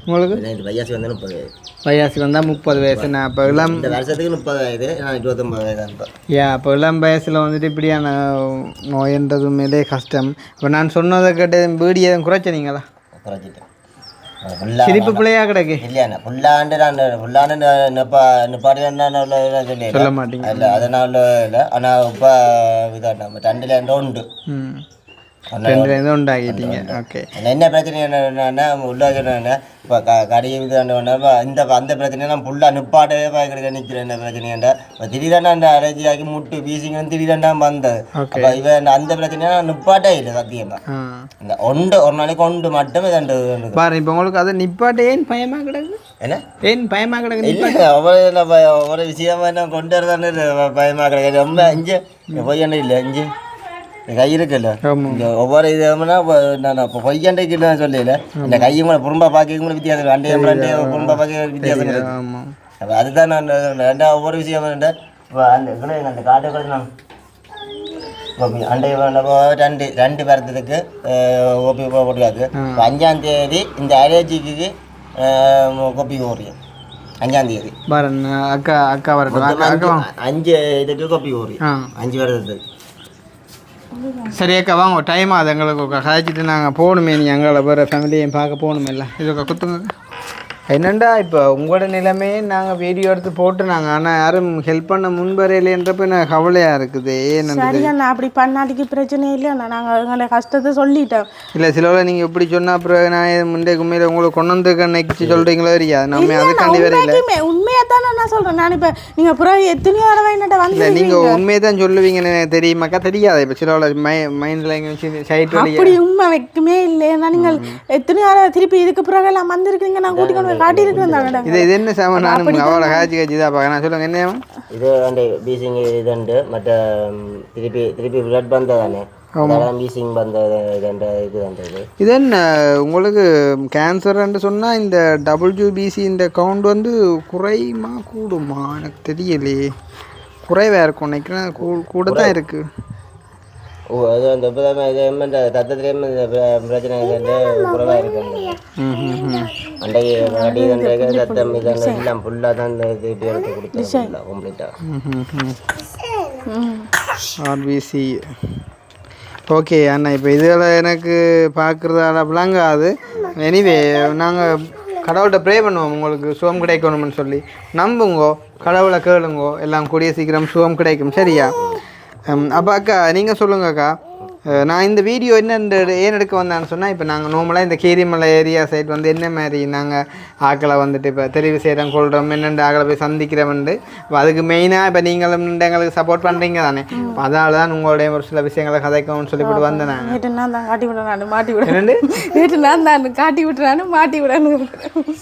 உங்களுக்கு? வயசு வந்து 30. வயசு வந்தால் 30 வயசு. நான் இப்போ இளம் வருஷத்துக்கு 30 வயது, நான் 29 வயது. அப்போ இளம் வயசில் வந்துட்டு இப்படியான நோயன்றது உண்மையிலே கஷ்டம். இப்போ நான் சொன்னதை கேட்டு வீடு எதுவும் குறைச்சினீங்களா? குறைச்சிட்டேன். சிரிப்பு பிள்ளையா கிடக்கு இல்லையா புல்லாண்டு நான் புல்லாண்டு நிப்பாடி சொல்ல மாட்டீங்க. இல்லை அதனால இல்லை. ஆனால் இப்போ இதான் 2 உண்டு. 2 உண்டாகிட்டீங்க. ஓகே. என்ன பிரச்சனை என்னன்னா உள்ள இப்போ கடையை இந்த அந்த பிரச்சனை நான் ஃபுல்லாக நிப்பாட்டவே பார்க்குறது நிற்கிறேன். என்ன பிரச்சனைண்டா இப்போ திடீரெண்டா அந்த அலர்ஜி ஆகி முட்டு வீசிங்க திடீரெண்டா வந்தது. அப்போ இவன் அந்த பிரச்சனையா நிப்பாட்டே இல்லை சத்தியமாக. இந்த ஒரு நாளைக்கு ஒன்று மட்டும் பாரு. இப்போ உங்களுக்கு அதை நிப்பாட்ட ஏன் பயமாக கிடக்கு? என்ன ஏன் பயமாக கிடக்கு? இல்லை ஒவ்வொரு விஷயமா என்ன கொண்டு வரதானே பயமாக கிடக்கு. ரொம்ப இங்கே போய் என்ன இல்லை இங்கே கை இருக்குல்ல இந்த ஒவ்வொரு இதுனா நான் இப்போ பொய்யண்டைக்கு சொல்லல இந்த கையும் கூட புறம்பா பார்க்க வித்தியாசம். அண்டைய புறம்பா பார்க்க வித்தியாசம் இருக்கு. அப்போ அதுதான் நான் ரெண்டா ஒவ்வொரு விஷயம் இப்போ அந்த காட்டை நான் அண்டை 2 வருடத்துக்கு ஓபி போட்டுக்காது. 5ஆம் தேதி இந்த அலர்ஜிக்கு கோப்பி ஓரியும் 5ஆம் தேதி அக்கா வரட்டும். 5 இதுக்கு கோப்பி ஓரியும் 5 வருடத்துக்கு. சரி அக்கா வாங்க, டைம் ஆகுது எங்களுக்கு. கழிச்சிட்டு நாங்கள் போகணுமே, நீ எங்களை வேறு ஃபேமிலியையும் பார்க்க போகணுமே. இல்லை இதுக்கா குத்துங்க. என்னண்டா இப்போ உங்களோட நிலைமையே நாங்கள் வீடியோ எடுத்து போட்டுனாங்க. ஆனால் யாரும் ஹெல்ப் பண்ண முன்வரையிலேன்றப்ப எனக்கு கவலையாக இருக்குது. சரியா அப்படி பண்ணாட்டிக்கு பிரச்சனை இல்லை. நாங்கள் எங்களை கஷ்டத்தை சொல்லிட்டோம். இல்லை சிலவில் நீங்கள் இப்படி சொன்னால் அப்புறம் நான் முந்தைய உண்மையில் உங்களுக்கு கொண்டு வந்து கண்ணைக்கு சொல்கிறீங்களோ இல்லையா? நம்ம அதுக்காண்டி வேற இல்லை. உண்மையாக தானே நான் சொல்கிறேன். நான் இப்போ நீங்கள் அப்புறம் எத்தனையோ தடவை என்னட்ட வந்து இல்லை நீங்கள் உண்மையை தான் சொல்லுவீங்கன்னு தெரியுமாக்கா? தெரியாது. இப்போ சிலவில் மைண்டில் எங்கே வச்சு சைட் அப்படி உண்மை வைக்குமே இல்லை. ஏன்னா நீங்கள் எத்தனையோ தடவை திருப்பி இதுக்கு பிறகு எல்லாம் வந்திருக்கீங்க. நான் கூட்டி கொண்டு காட்டி இருக்கிறேன். இது என்ன சாம? நானும் அவ்வளோ காய்ச்சி தான் பார்க்க. நான் சொல்லுங்க என்ன இது அந்த பீசிங் இதுண்டு மற்ற திருப்பி பிளட் பந்ததானே பீசிங் பந்த இது என்ன உங்களுக்கு கேன்சர்ன்னு சொன்னால் இந்த WBC இந்த கவுண்ட் வந்து குறையுமா கூடுமா? எனக்கு தெரியலையே. குறைவாக இருக்கும் நினைக்கிறேன். கூட தான் இருக்குது. அது அந்த தத்தத்திலேயும் பிரச்சனை குறைவாக இருக்கு. அண்டைக்கு தத்தம் இதெல்லாம் ஃபுல்லாக தான் திருப்பி எடுத்து கொடுத்தோம் கம்ப்ளீட்டாக. RBC ஓகே அண்ணா. இப்போ இதில் எனக்கு பார்க்குறதால விளங்காது. எனிவே நாங்கள் கடவுள்கிட்ட ப்ரே பண்ணுவோம் உங்களுக்கு சுகம் கிடைக்கணும்னு சொல்லி. நம்புங்கோ, கடவுளை கேளுங்கோ, எல்லாம் கூடிய சீக்கிரம் சுகம் கிடைக்கும். சரியா? அப்போ அக்கா நீங்கள் சொல்லுங்க அக்கா. நான் இந்த வீடியோ என்ன ஏன் எடுக்க வந்தேன்னு சொன்னால், இப்போ நாங்கள் நார்மலாக இந்த கீரிமலை ஏரியா சைட் வந்து என்ன மாதிரி நாங்கள் ஆக்களை வந்துட்டு இப்போ தெரிவு செய்கிறோம் கொள்கிறோம் என்னென்று ஆக்களை போய் சந்திக்கிறோம்ண்டு. இப்போ அதுக்கு மெயினாக இப்போ நீங்களும் எங்களுக்கு சப்போர்ட் பண்ணுறீங்க தானே. இப்போ அதனால தான் உங்களுடைய ஒரு சில விஷயங்களை கதைக்கணும்னு சொல்லிவிட்டு வந்தேன். நான் காட்டி விடுறானு மாட்டி விடுறேன். நான் காட்டி விட்டுறானு மாட்டி விடணும்.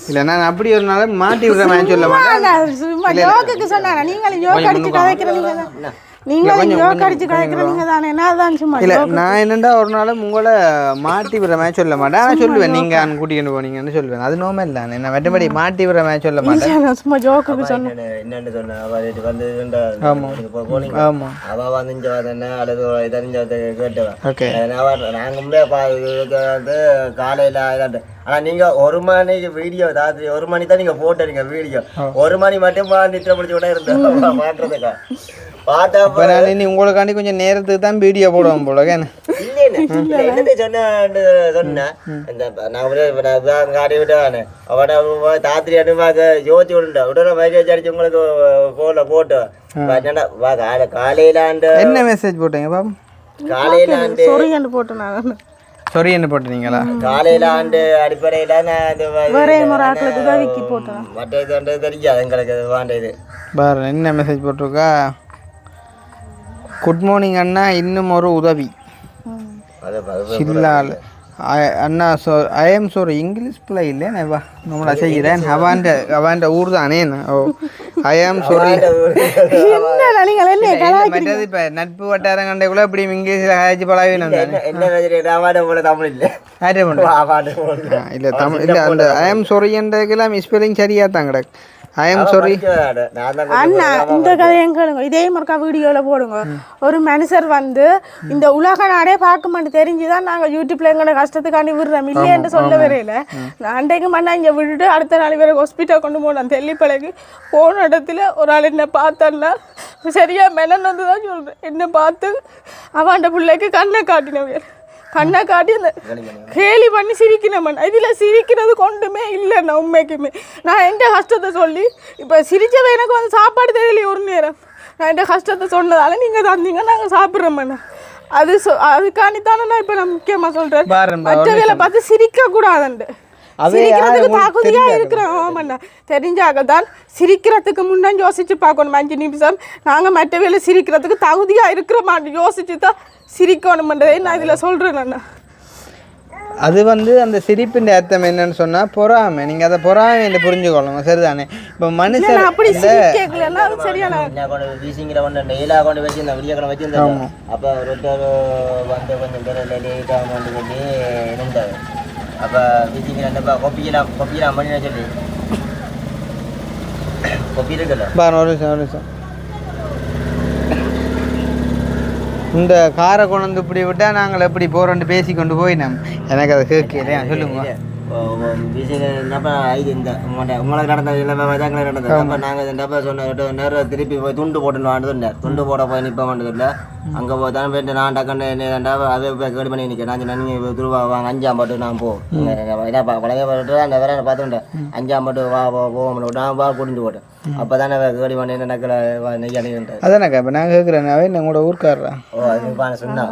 இல்லை நான் அப்படி ஒரு நாள் மாட்டி விடுற மாதிரி சொல்ல மாட்டேன். சொன்னாங்க நீங்களும் யோகா அடிச்சு கதைக்கிறீங்க. நீங்க யோகடிச்சு கதைக்கிறீங்க தானே நான் சும்மா இல்லை நான் என்னென்னா ஒரு நாளும் உங்களை மாட்டி விடுற மாதிரி சொல்ல மாட்டேன் ஆனால் சொல்லுவேன் நீங்கள் கூட்டிகிட்டு போனீங்கன்னு சொல்லுவேன் அது நோமே இல்லை என்ன மற்றபடி மாட்டி விடுற மாதிரி சொல்ல மாட்டேன் நான் சும்மா ஜோக்குக்கு சொன்னேன் என்னன்னு சொன்னேன் அவள் வந்து ஆமாம் அவள் வந்து இங்கே வந்து அல்லது தெரிஞ்ச கேட்டுவேன் ஓகே நாங்கள் வந்து காலையில் ஆனால் நீங்கள் ஒரு மணிக்கு வீடியோ ராத்திரி 1 மணி தான் நீங்கள் போட்டுறீங்க வீடியோ 1 மணி மட்டும் நித்திர முடிச்சு கூட இருந்தேன் மாட்டுறதுக்கா பார்த்தா நீ உங்களுக்காண்டி கொஞ்சம் நேரத்துக்கு தான் வீடியோ போடுவோம் போல சொன்னேன் காட்டி விட்டானே அவட தாத்திரி அனுப்பாக்க யோசிச்சு விடுண்டா உடனே மைக்கேஜ் அடிச்சு உங்களுக்கு போன்ல போட்டு காலையில என்ன மெசேஜ் போட்டீங்க பாப்பா காலையில சொரியன்னு போட்டேன் நான் சொரி என்ன போட்டுறீங்களா காலையில அடிப்படையில நான் ஒரே முறாக்களுக்கு உதவிக்கு போட்டேன் மற்ற இது தெரியாது எங்களுக்கு வாண்ட இது பாரு என்ன மெசேஜ் போட்டிருக்கா குட் மார்னிங் அண்ணா இன்னும் ஒரு உதவி சில்லால் அண்ணா ஐ எம் சாரி இங்கிலீஷ் பிள்ளை இல்லை வா நம்மளை செய்கிறேன் அவாண்ட ஊர் தானே ஓ ஐ ஆம் சாரி மற்றது இப்போ நட்பு வட்டாரம் கண்டைக்குள்ள இப்படி இங்கிலீஷில் ஹாய்ச்சி பழகினோம் தமிழ் இல்லை இல்லை தமிழ் இல்லை அந்த ஐ ஆம் சாரின்றதுக்கெல்லாம் ஸ்பெல்லிங் சரியாக தான் கிடக்கு ஐ எம் சாரி அண்ணா இந்த கதையை கேளுங்க இதே மாதிரிக்கா வீடியோவில் போடுங்க ஒரு மனுஷர் வந்து இந்த உலக நாடே பார்க்க மாட்டேன் தெரிஞ்சுதான் நாங்கள் யூடியூப்ல எங்களை கஷ்டத்துக்காண்டி விடுறோம் இல்லையென்று சொல்ல வரையில அன்றைக்கு மண்ணா இங்கே விட்டுட்டு அடுத்த நாள் வேறு ஹாஸ்பிட்டல் கொண்டு போனோம் தெல்லிப்பளைக்கு போன இடத்துல ஒரு ஆள் என்ன பார்த்தேன்னா சரியா மெனன் வந்து தான் சொல்கிறேன் என்ன பார்த்து அவன் பிள்ளைக்கு கண்ணை காட்டினவர் கண்ணை காட்டி அந்த கேலி பண்ணி சிரிக்கணும் இதில் சிரிக்கிறது கொண்டுமே இல்லைண்ணா உண்மைக்குமே நான் எந்த கஷ்டத்தை சொல்லி இப்போ சிரிச்சவை எனக்கு வந்து சாப்பாடு தெரியலையே ஒரு நேரம் நான் எந்த கஷ்டத்தை சொன்னதால நீங்கள் தந்தீங்க நாங்கள் சாப்பிட்றோம்ண்ணா அதுக்காண்டித்தானே நான் இப்போ நான் முக்கியமாக சொல்கிறேன் மற்றவையில பார்த்து சிரிக்கக்கூடாதுண்டு சிரிக்கிறதுக்கு தகுதியா இருக்கிறோம் ஆமாண்ணா தெரிஞ்சாக தான் சிரிக்கிறதுக்கு முன்னாடி யோசிச்சு பார்க்கணும் 5 நிமிஷம் நாங்கள் மற்ற வேலை சிரிக்கிறதுக்கு தகுதியா இருக்கிறோமான்னு யோசிச்சு தான் சிரிக்கணும்ன்றதை நான் இதில் சொல்கிறேன் அண்ணா அது வந்து அந்த சிரிப்பின் அர்த்தம் என்னன்னு சொன்னா பொறாமை நீங்க அதை பொறாமை என்று புரிஞ்சுக்கொள்ளுங்க சரிதானே இப்போ மனுஷன் அப்படி சிரிக்கலன்னா அது சரியான வீசிங்கிற ஒன்று நெயிலாக கொண்டு வச்சிருந்தேன் விடியக்கணை வச்சிருந்தேன் அப்போ ஒருத்தர் வந்து கொஞ்சம் பேர் லேட்டாக கொண்டு சொல்லி இருந்தார் அப்போ வீசிங்கிற அந்த கொப்பியெல்லாம் பண்ணி சொல்லி கொப்பி இருக்குல்ல ஒரு நிமிஷம் இந்த காரை கொண்டு வந்து இப்படி விட்டால் நாங்கள் எப்படி போகிறோன்னு பேசி கொண்டு போயினோம் எனக்கு அதை கேட்கலையா சொல்லுங்க உங்களுக்கு நடந்தது எல்லாமே நடந்தது அப்போ நாங்கள் இந்த சொன்ன நேரம் திருப்பி போய் துண்டு போட்டுன்னு சொன்னார் துண்டு போட போய் நிற்ப வேண்டியதில்லை அங்கே போய் தான் போயிட்டு நான் டக்குன்னு என்ன அதை போய் கேடு பண்ணி நிற்கிறேன் நான் நீங்கள் ரூபா வாங்க 5ஆம் பாட்டு நான் பழைய பாட்டு அந்த வேற பார்த்துட்டேன் 5ஆம் பாட்டு போவோம் நான் வா கூட்டிட்டு போட்டேன் அப்போ தானே கேடு பண்ணி என்ன நக்கலை நெய்ய அணிகின்றேன் அதானக்கா இப்போ நான் கேட்குறேன் அவன் உங்களோட ஊருக்காரரா ஓ அது சொன்னா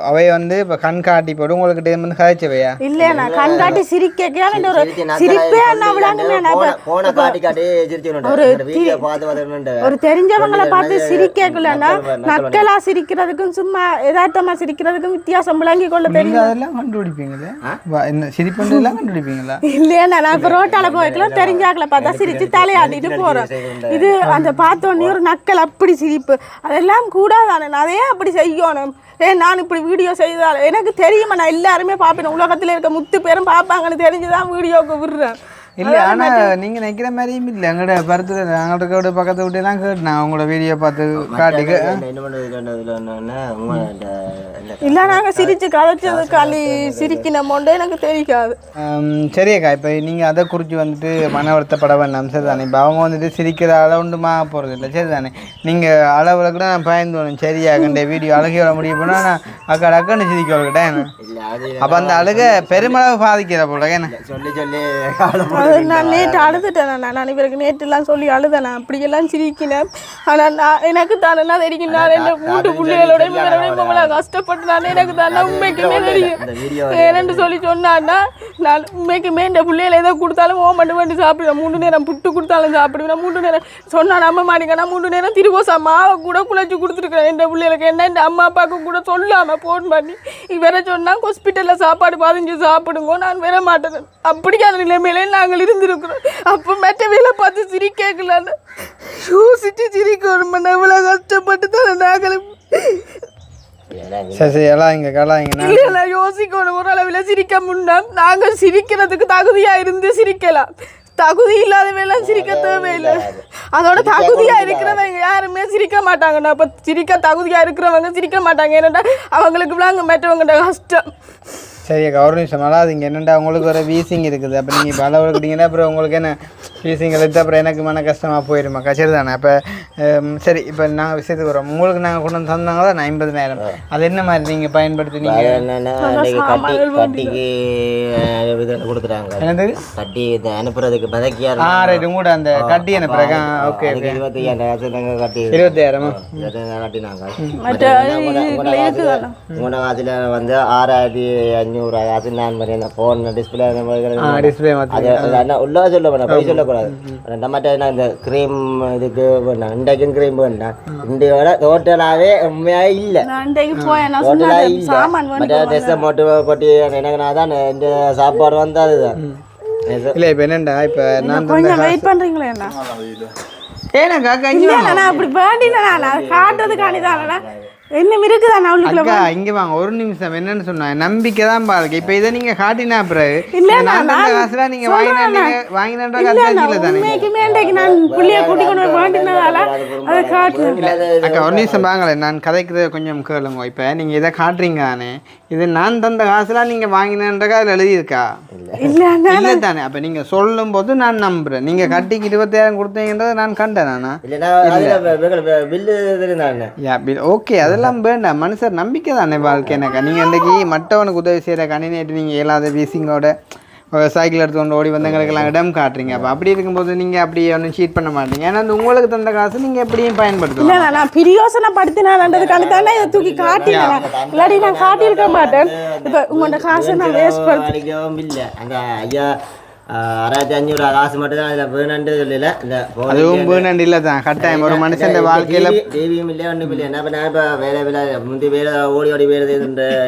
அவை வந்து இப்ப கண் காட்டி போட்டு உங்களுக்கு வந்து காய்ச்சவையா இல்ல கண் காட்டி சிரிக்க ஒரு தெரிஞ்சவங்களை பார்த்து சிரிக்கலன்னா நக்கலா சிரிக்கிறதுக்கும் சும்மா யதார்த்தமா சிரிக்கிறதுக்கும் வித்தியாசம் விளங்கி கொள்ள தெரியும் அதெல்லாம் கண்டுபிடிப்பீங்களா சிரிப்பு எல்லாம் கண்டுபிடிப்பீங்களா இல்லையா நான் இப்ப ரோட்டால போய்க்கலாம் தெரிஞ்சாக்கல பார்த்தா சிரிச்சு தலையாடிட்டு போறேன் இது அந்த பார்த்தோன்னே ஒரு நக்கல் அப்படி சிரிப்பு அதெல்லாம் கூடாதானே நான் அதையே அப்படி செய்யணும் நான் இப்படி வீடியோ செய்தால் எனக்கு தெரியுமா நான் எல்லாருமே பார்ப்பேன் உலகத்தில் இருக்க முத்து பேரும் பார்ப்பாங்கன்னு தெரிஞ்சுதான் வீடியோவுக்கு விடுறேன் இல்லை ஆனால் நீங்கள் நினைக்கிற மாதிரியும் இல்லை எங்களோட பருத்துல நாங்கள் பக்கத்து விட்டுலாம் கேட்டேன் உங்களோட வீடியோ பார்த்து காட்டிக்க இல்லை நாங்கள் சிரிச்சு கதைச்சது களி சிரிக்கணுமோண்டு எனக்கு தெரியாது சரியாக்கா இப்போ நீங்கள் அதை குறித்து வந்துட்டு மன வருத்தப்பட வேண்டாம் சரி தானே இப்போ அவங்க வந்துட்டு சிரிக்கிற அளவுண்டுமா போகிறது இல்லை சரி தானே நீங்கள் அளவில் கூட நான் பயந்து வரணும் சரியா கண்ட வீடியோ அழகி வர முடியும் போனால் நான் அக்கன்னு சிரிக்க வரக்கிட்டேன் அப்போ அந்த அழுகை பெருமளவு பாதிக்கிற போல என்ன சொல்லி சொல்லி நான் நேற்று அழுதுட்டேன் நான் இவருக்கு நேற்றுலாம் சொல்லி அழுதேன் அப்படியெல்லாம் சிரிக்கினேன் ஆனால் நான் எனக்கு தானே தெரியும் நான் என்ன மூட்டு பிள்ளைகளோட கஷ்டப்பட்டு நான் எனக்கு தானே உண்மைக்குமே தெரியும் ஏன்னு சொல்லி சொன்னான்னா நான் உண்மைக்குமே இந்த பிள்ளைகளை ஏதோ கொடுத்தாலும் மட்டும் வேண்டி சாப்பிடுவேன் 3 நேரம் புட்டு கொடுத்தாலும் சாப்பிடுவேன் 3 நேரம் சொன்னா நம்ப மாட்டேங்க நான் 3 நேரம் திருவோசா மாவை கூட குழைச்சி கொடுத்துருக்குறேன் இந்த பிள்ளைகளுக்கு என்ன இந்த அம்மா அப்பாவுக்கு கூட சொல்லாமல் ஃபோன் பண்ணி இவரை சொன்னால் ஹாஸ்பிட்டலில் சாப்பாடு 15 சாப்பிடுங்க நான் வர மாட்டேன் அப்படியான நிலைமையிலே நாங்கள் நாங்கள் இருந்திருக்கிறோம். அப்போ மற்ற வேலை பார்த்து சிரிக்கலான்னு யோசிச்சு சிரிக்கணும். எவ்வளோ கஷ்டப்பட்டு தான் நாங்களும் சரி எல்லாம் இங்கே கலாயிங்க இல்லையா யோசிக்கணும். ஒரு அளவில் சிரிக்க முன்னா நாங்கள் சிரிக்கிறதுக்கு தகுதியாக இருந்து சிரிக்கலாம். தகுதி இல்லாத வேலை சிரிக்க தேவையில்லை. அதோட தகுதியாக இருக்கிறவங்க யாருமே சிரிக்க மாட்டாங்கண்ணா. அப்போ சிரிக்க தகுதியாக இருக்கிறவங்க சிரிக்க மாட்டாங்க. ஏன்னா அவங்களுக்கு விளாங்க மற்றவங்கள்ட கஷ்டம். சரி அக்கா ஒரு நிமிஷம் அழாதீங்க. என்னென்னா உங்களுக்கு ஒரு வீசிங் இருக்குது. அப்போ நீங்கள் இப்போ அளவு எடுக்கிட்டீங்கன்னா அப்புறம் உங்களுக்கு என்ன வீசிங் எடுத்து அப்புறம் எனக்கு மன கஷ்டமாக போயிடுமாக்கா. சரி தானே? அப்போ சரி இப்போ நாங்கள் விஷயத்துக்கு வரோம். உங்களுக்கு நாங்கள் கொண்டு வந்து தந்தாங்களா 50,000 அது என்ன மாதிரி நீங்கள் பயன்படுத்துனீங்க? கொடுக்குறாங்க என்னது கட்டி அனுப்புறதுக்கு பதக்கியா ரைட்டு கூட அந்த கட்டி அனுப்புறேன். ஓகே ஓகே 25,000 கட்டி 20,000 கட்டினாங்க. மற்ற அதில் வந்து 6,500 அது நான் மாதிரி அந்த ஃபோன் டிஸ்பிளே டிஸ்பிளே உள்ள சொல்ல வேண்டாம் போய் சொல்லக்கூடாது. நம்மகிட்ட என்ன இந்த க்ரீம் இதுக்கு வேண்டாம். இன்றைக்கும் க்ரீம் வேண்டாம். இன்றையோட டோட்டலாகவே உண்மையாக இல்லை. டோட்டலாக இல்லை. மற்ற ட்ரெஸ்ஸை மட்டும் போட்டு எனக்கு நான் தான் இந்த சாப்பாடு வந்து அதுதான் இல்லை. இப்போ என்னண்டா இப்போ நான் கொஞ்சம் வெயிட் பண்ணுறீங்களா? என்ன ஏன்னாக்கா அப்படி வேண்டினா காட்டுறதுக்காண்டி தானே என்ன இருக்குதாண்ணா அவளுக்கு இங்க வாங்க ஒரு நிமிஷம். என்னன்னு சொன்னா நம்பிக்கை தான் பாருங்க. இப்ப இதை நீங்க காட்டினா பிறகு காசுலாம் நீங்க அக்கா ஒரு நிமிஷம் வாங்கல. நான் கதைக்கிறத கொஞ்சம் கேளுங்க. இப்ப நீங்க இதை காட்டுறீங்க தானே, இது நான் தந்த காசுலாம் நீங்க வாங்கினன்றக்கா அதுல எழுதியிருக்கா? இல்ல தானே? அப்ப நீங்க சொல்லும் போது நான் நம்புறேன். நீங்க கட்டிக்கு 20,000 கொடுத்தீங்கன்றதை நான் கண்டேன் நானா? ஓகே அதெல்லாம் வேண்டாம். மனுஷர் நம்பிக்கை தானே வாழ்க்கை. எனக்கு நீங்கள் இன்றைக்கி மற்றவனுக்கு உதவி செய்கிற கணினேட்டு நீங்கள் இயலாத வீசிங்கோட சைக்கிள் எடுத்து கொண்டு ஓடி வந்தவங்களுக்கெல்லாம் இடம் காட்டுறீங்க. அப்போ அப்படி இருக்கும்போது நீங்கள் அப்படி ஒன்றும் சீட் பண்ண மாட்டீங்க. ஏன்னா உங்களுக்கு தந்த காசு நீங்கள் எப்படியும் பயன்படுத்தலாம். இல்லை நான் பிரியோசனப்படுத்தினான்றதுக்கான தானே இதை தூக்கி காட்டினேன். இல்லாட்டி நான் காட்டியிருக்க மாட்டேன். இப்போ உங்களோட காசை நான் வேஸ்ட் பண்ணிக்கவும் இல்லை. அந்த ஐயா 6,500 காசு மட்டும் தான் அதில் வேணுண்டு சொல்லல. இந்த அதுவும் வேணுண்டு இல்லை தான் கட்டாயம் ஒரு மனுஷன் வாழ்க்கையில் தேவியும் இல்லை ஒன்றும் இல்லை. என்ன பண்ண இப்போ வேலை முந்தி வேலை ஓடி வேலை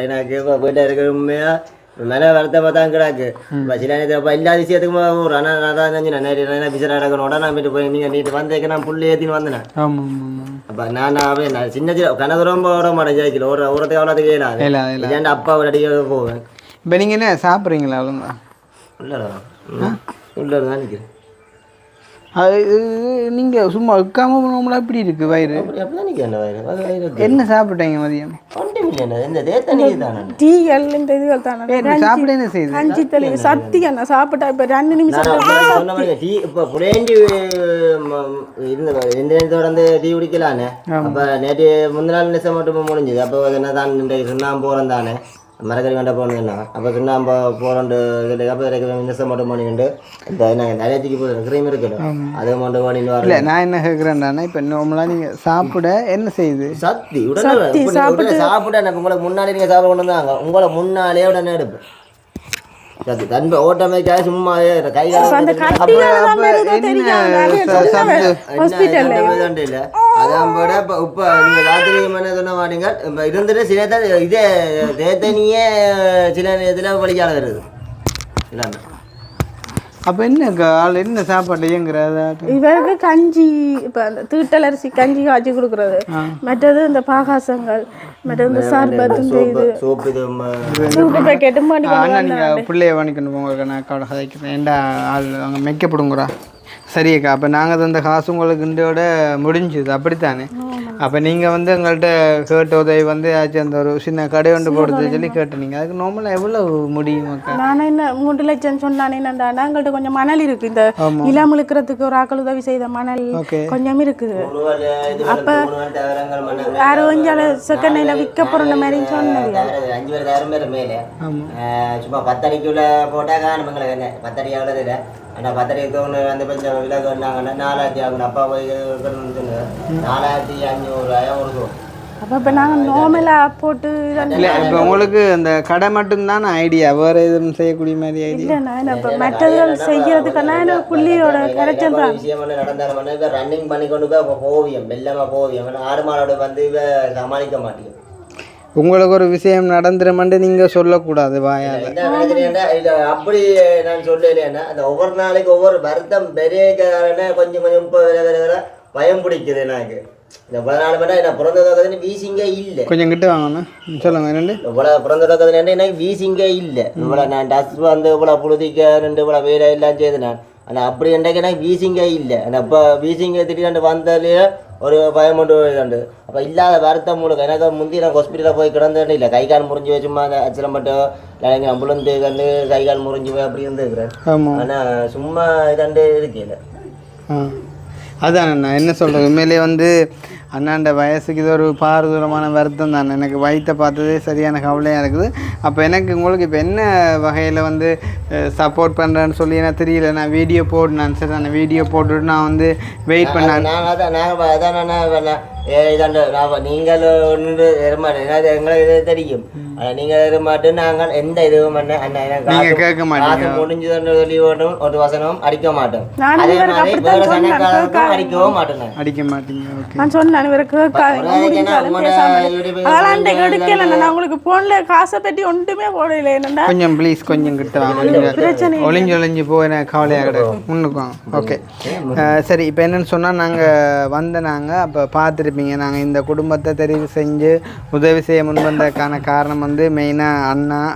எனக்கு இப்போ வீட்டில் இருக்கிற உண்மையாக மேலே வருத்தமாக தான் கிடாக்கு. இப்போ சில நேரத்தில் இப்போ எல்லா விஷயத்துக்குமே ஒரு ஆனால் நான் தான் செஞ்சு நான் பிசர் நடக்கணும். நான் வீட்டு போய் நீங்கள் நீட்டு வந்தேக்க நான் புள்ளி ஏற்றின்னு வந்தேன். அப்போ நான் அப்படியே நான் சின்ன கணக்கு ரொம்ப ஓட மாட்டேன். ஜாய்க்கில் ஓரத்துக்கு அவ்வளோத்துக்கு ஏலாது. இல்லையாண்டு அப்பா ஒரு அடிக்க போவேன். இப்போ நீங்கள் என்ன சாப்பிட்றீங்களா? அவ்வளோங்களா உள்ளதான் நிற்கிறேன். அது நீங்கள் சும்மா வைக்காம போனோம்னா எப்படி இருக்குது வயிறு? என்ன சாப்பிட்டீங்க மதியம்? டீகள் இந்த இதுகள் தானே சாப்பிட என்ன செய்யுது? அஞ்சு தலை சத்தி என்ன சாப்பிட்டா இப்போ 2 நிமிஷம் டீ இப்போ புரேண்டி இருந்த தொடர்ந்து டீ குடிக்கலானே. அப்போ நேற்று முந்தின நிமிஷம் மட்டும் முடிஞ்சுது. அப்போ என்ன தான் சுண்ணாம்பு போகிறோம் தானே மரக்கறி வேண்ட போகணுன்னா. அப்போ சுண்ணாம்பு போகிறோண்டு அப்போ நிமிஷம் மட்டும் பண்ணிக்கிண்டு இப்போ நாங்கள் நிறையத்துக்கு போகிறோம் க்ரீம் இருக்கணும் அதை மட்டும் பண்ணிட்டு வரல. இல்லை நான் என்ன கேட்குறேன்டானா இப்போ நார்மலாக நீங்கள் சாப்பிட என்ன செய்யுது? சத்தி உடனே சாப்பிட எனக்கு உங்களுக்கு முன்னாடி நீங்கள் சாப்பிட கொண்டு வந்தாங்க. உங்களை முன்னாலே உடனே எடுப்பேன். சத்தி தன்பு ஓட்டமைக்காக சும்மா கை இல்லை அதான் போட இப்போ இப்போ நீங்கள் ராத்திரி என்ன சொன்ன மாட்டீங்க. இப்போ இருந்துட்டு சில இதே தேத்தனியே சில இதில் வலிக்கால வருது இல்லாமல். அப்போ என்ன ஆள் என்ன சாப்பாடு இயங்குறது? இவருக்கு கஞ்சி இப்போ அந்த தீட்டல் அரிசி கஞ்சி காய்ச்சி கொடுக்குறது. மற்றது இந்த பாகாசங்கள் மற்றது இந்த சர்பத்து இது சூப்பு பேக்கெட்டு நீங்கள் பிள்ளைய வணிக்கணும் போங்க. நான் அக்காவோட கதைக்கிறேன். ஏண்டா ஆள் அங்கே மெக்கப்படுங்கிறா. சரியக்கா அப்போ நாங்கள் தந்த காசு உங்களுக்கு இண்டோட முடிஞ்சுது அப்படித்தானே? அப்போ நீங்கள் வந்து எங்கள்கிட்ட கேட்ட உதவி வந்து ஆச்சு அந்த ஒரு சின்ன கடை ஒன்று போடுறது சொல்லி கேட்டுனீங்க. அதுக்கு நார்மலாக எவ்வளோ முடியுமாக்கா? நானே என்ன 3 லட்சம் சொன்னானே என்னண்டா எங்கள்கிட்ட கொஞ்சம் மணல் இருக்குது. இந்த இளம் இழுக்கிறதுக்கு ஒரு ஆக்கள் உதவி செய்த மணல் கொஞ்சம் இருக்குது. அப்போ யாரோ 5 செகண்ட்ல விற்க போகிற மாதிரி சொன்னது 5,000 மேலே சும்மா 10 அடிக்குள்ள போட்டால் காணுமங்களை 10 அடி எவ்வளோ இல்லை. ஆனால் 10 அடி தோணு அந்த கொஞ்சம் விலகு வந்தாங்கன்னா 4,000 ஆகணும். அப்பா போய் 4,500 ஒரு. அப்போ இப்போ நாங்கள் நார்மலாக போட்டு இல்லை இப்போ உங்களுக்கு அந்த கடை மட்டும்தான் ஐடியா, வேறு எதுவும் செய்யக்கூடிய மாதிரி ஐடியா இல்லைண்ணா. இப்போ மற்றதுகள் செய்கிறதுக்கென்னா எனக்கு புள்ளியோட கிடைச்சது தான் விஷயம் நடந்தாலும் இப்போ ரன்னிங் பண்ணி கொண்டு போய் ஓவியம் வெள்ளமாக ஓவியம் ஆடு மாடோட வந்து இவ சமாளிக்க மாட்டேங்குது. உங்களுக்கு ஒரு விஷயம் நடந்துருமென்று நீங்கள் சொல்லக்கூடாது வாயால். என்ன பிரச்சனைன்னா இல்லை அப்படி நான் சொல்லலைன்னா அந்த ஒவ்வொரு நாளைக்கு ஒவ்வொரு வருத்தம் பெரிய கொஞ்சம் கொஞ்சம் இப்போ பயம் பிடிக்குது எனக்கு. இந்த 14 மணி நான் பிறந்த தோக்கதுன்னு வீசிங்கே இல்லை. கொஞ்சம் கிட்ட வாங்கண்ணா சொல்லுங்கள். என்னண்டு இவ்வளோ பிறந்த தோக்கதுன்னு எனக்கு வீசிங்கே இல்லை. இவ்வளோ நான் டஸ் வந்து இவ்வளோ புழுதிக்க ரெண்டு இவ்வளோ வேலை எல்லாம் செய்து நான். ஆனால் அப்படி என்றைக்கு எனக்கு வீசிங்கே இல்லை. ஆனால் இப்போ வீசிங்கே திடீர்னு வந்ததுலேயே ஒரு பயம் கொண்டு போயிடுது. அப்போ இல்லாத வருத்தம் முழுக்க எனக்கு முந்தி நான் ஹாஸ்பிட்டலில் போய் கிடந்தேன்னு இல்லை. கை கால் முறிஞ்சு வச்சுமா அந்த அச்சலம்பட்டோ இல்லைங்க அம்புலந்து கண்டு கை கால் முறிஞ்சு போய் அப்படி இருந்துருக்குறேன். ஆனால் சும்மா இதாண்டு இருக்கல. அதான் அண்ணா என்ன சொல்கிறது, உண்மையிலே வந்து அண்ணாண்ட வயசுக்கு இது ஒரு பாரதூரமான வருத்தம் தான். எனக்கு வயிற்றை பார்த்ததே சரியான கவலையாக இருக்குது. அப்போ எனக்கு உங்களுக்கு இப்போ என்ன வகையில் வந்து சப்போர்ட் பண்ணுறேன்னு சொல்லி எனக்கு தெரியல. நான் வீடியோ போடுனேன், சரி நான் வீடியோ போட்டுட்டு நான் வந்து வெயிட் பண்ணேன். நீங்கள் ஒன்று எருமாட்டேன் எங்களுக்கு தெரியும். ஆனால் நீங்கள் எருமாட்டு நாங்கள் எந்த இதுவும் நீங்கள் கேட்க மாட்டீங்க. முடிஞ்சதுன்னு சொல்லி ஒரு வசனம் அடிக்க மாட்டோம். அதே மாதிரி வேறு சனக்காலருக்கும் அடிக்கவும் மாட்டேன். அடிக்க மாட்டீங்க. நான் சொன்னேன் உங்களுக்கு போன்ல காசை பற்றி ஒன்றுமே போடல. என்னன்னா கொஞ்சம் ப்ளீஸ் கொஞ்சம் கிட்ட ஒளிஞ்சு ஒளிஞ்சு போய் கவலையாக கிடைக்கும் முன்னுக்கும். ஓகே சரி. இப்போ என்னென்னு சொன்னால் நாங்கள் அப்போ பார்த்துருப்பீங்க, நாங்கள் இந்த குடும்பத்தை தெரிவு செஞ்சு உதவி செய்ய முன்வந்ததுக்கான காரணம் வந்து மெயினாக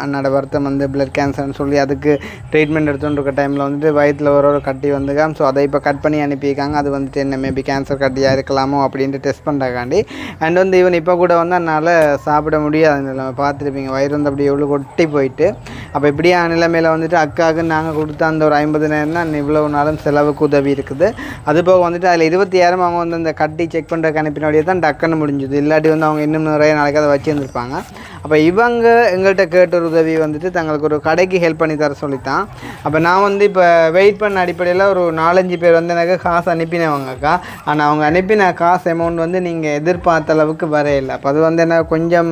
அண்ணோட வருத்தம் வந்து பிளட் கேன்சர்னு சொல்லி அதுக்கு ட்ரீட்மெண்ட் எடுத்துகிட்டு இருக்க டைமில் வந்துட்டு வயிற்றில் ஒரு கட்டி வந்துக்காம். ஸோ அதை இப்போ கட் பண்ணி அனுப்பியிருக்காங்க. அது வந்துட்டு என்ன மேபி கேன்சர் கட்டியாக இருக்கலாமோ அப்படின்ட்டு டெஸ்ட் பண்ணுறக்காண்டி. அண்ட் வந்து ஈவன் இப்போ கூட வந்து அதனால் சாப்பிட முடியாத நிலைமை பார்த்துருப்பீங்க. வயிறு வந்து அப்படி எவ்வளோ கொட்டி போயிட்டு. அப்போ இப்படியா நிலைமையில் வந்துட்டு அக்காவுக்கு நாங்கள் கொடுத்த அந்த ஒரு 50,000 தான் இவ்வளோ நாளும் செலவுக்கு உதவி இருக்குது. அதுபோக வந்துட்டு அதில் 26,000 அவங்க வந்து அந்த கட்டி செக் பண்ணுறதுக்கு அனுப்பினோடையே தான் டக்குன்னு முடிஞ்சுது. இல்லாட்டி வந்து அவங்க இன்னும் நிறைய நாளைக்கு அதை வச்சுருந்துருப்பாங்க. அப்போ இவங்க எங்கள்கிட்ட கேட்ட ஒரு உதவி வந்துட்டு தங்களுக்கு ஒரு கடைக்கு ஹெல்ப் பண்ணி தர சொல்லித்தான். அப்போ நான் வந்து இப்போ வெயிட் பண்ண அடிப்படையில் ஒரு 4-5 பேர் வந்து எனக்கு காசு அனுப்பினவங்கக்கா. ஆனால் அவங்க அனுப்பின காசு அமௌண்ட் வந்து நீங்கள் எதிர்பார்த்த அளவுக்கு வரையில்லை. அப்போ அது வந்து என்ன கொஞ்சம்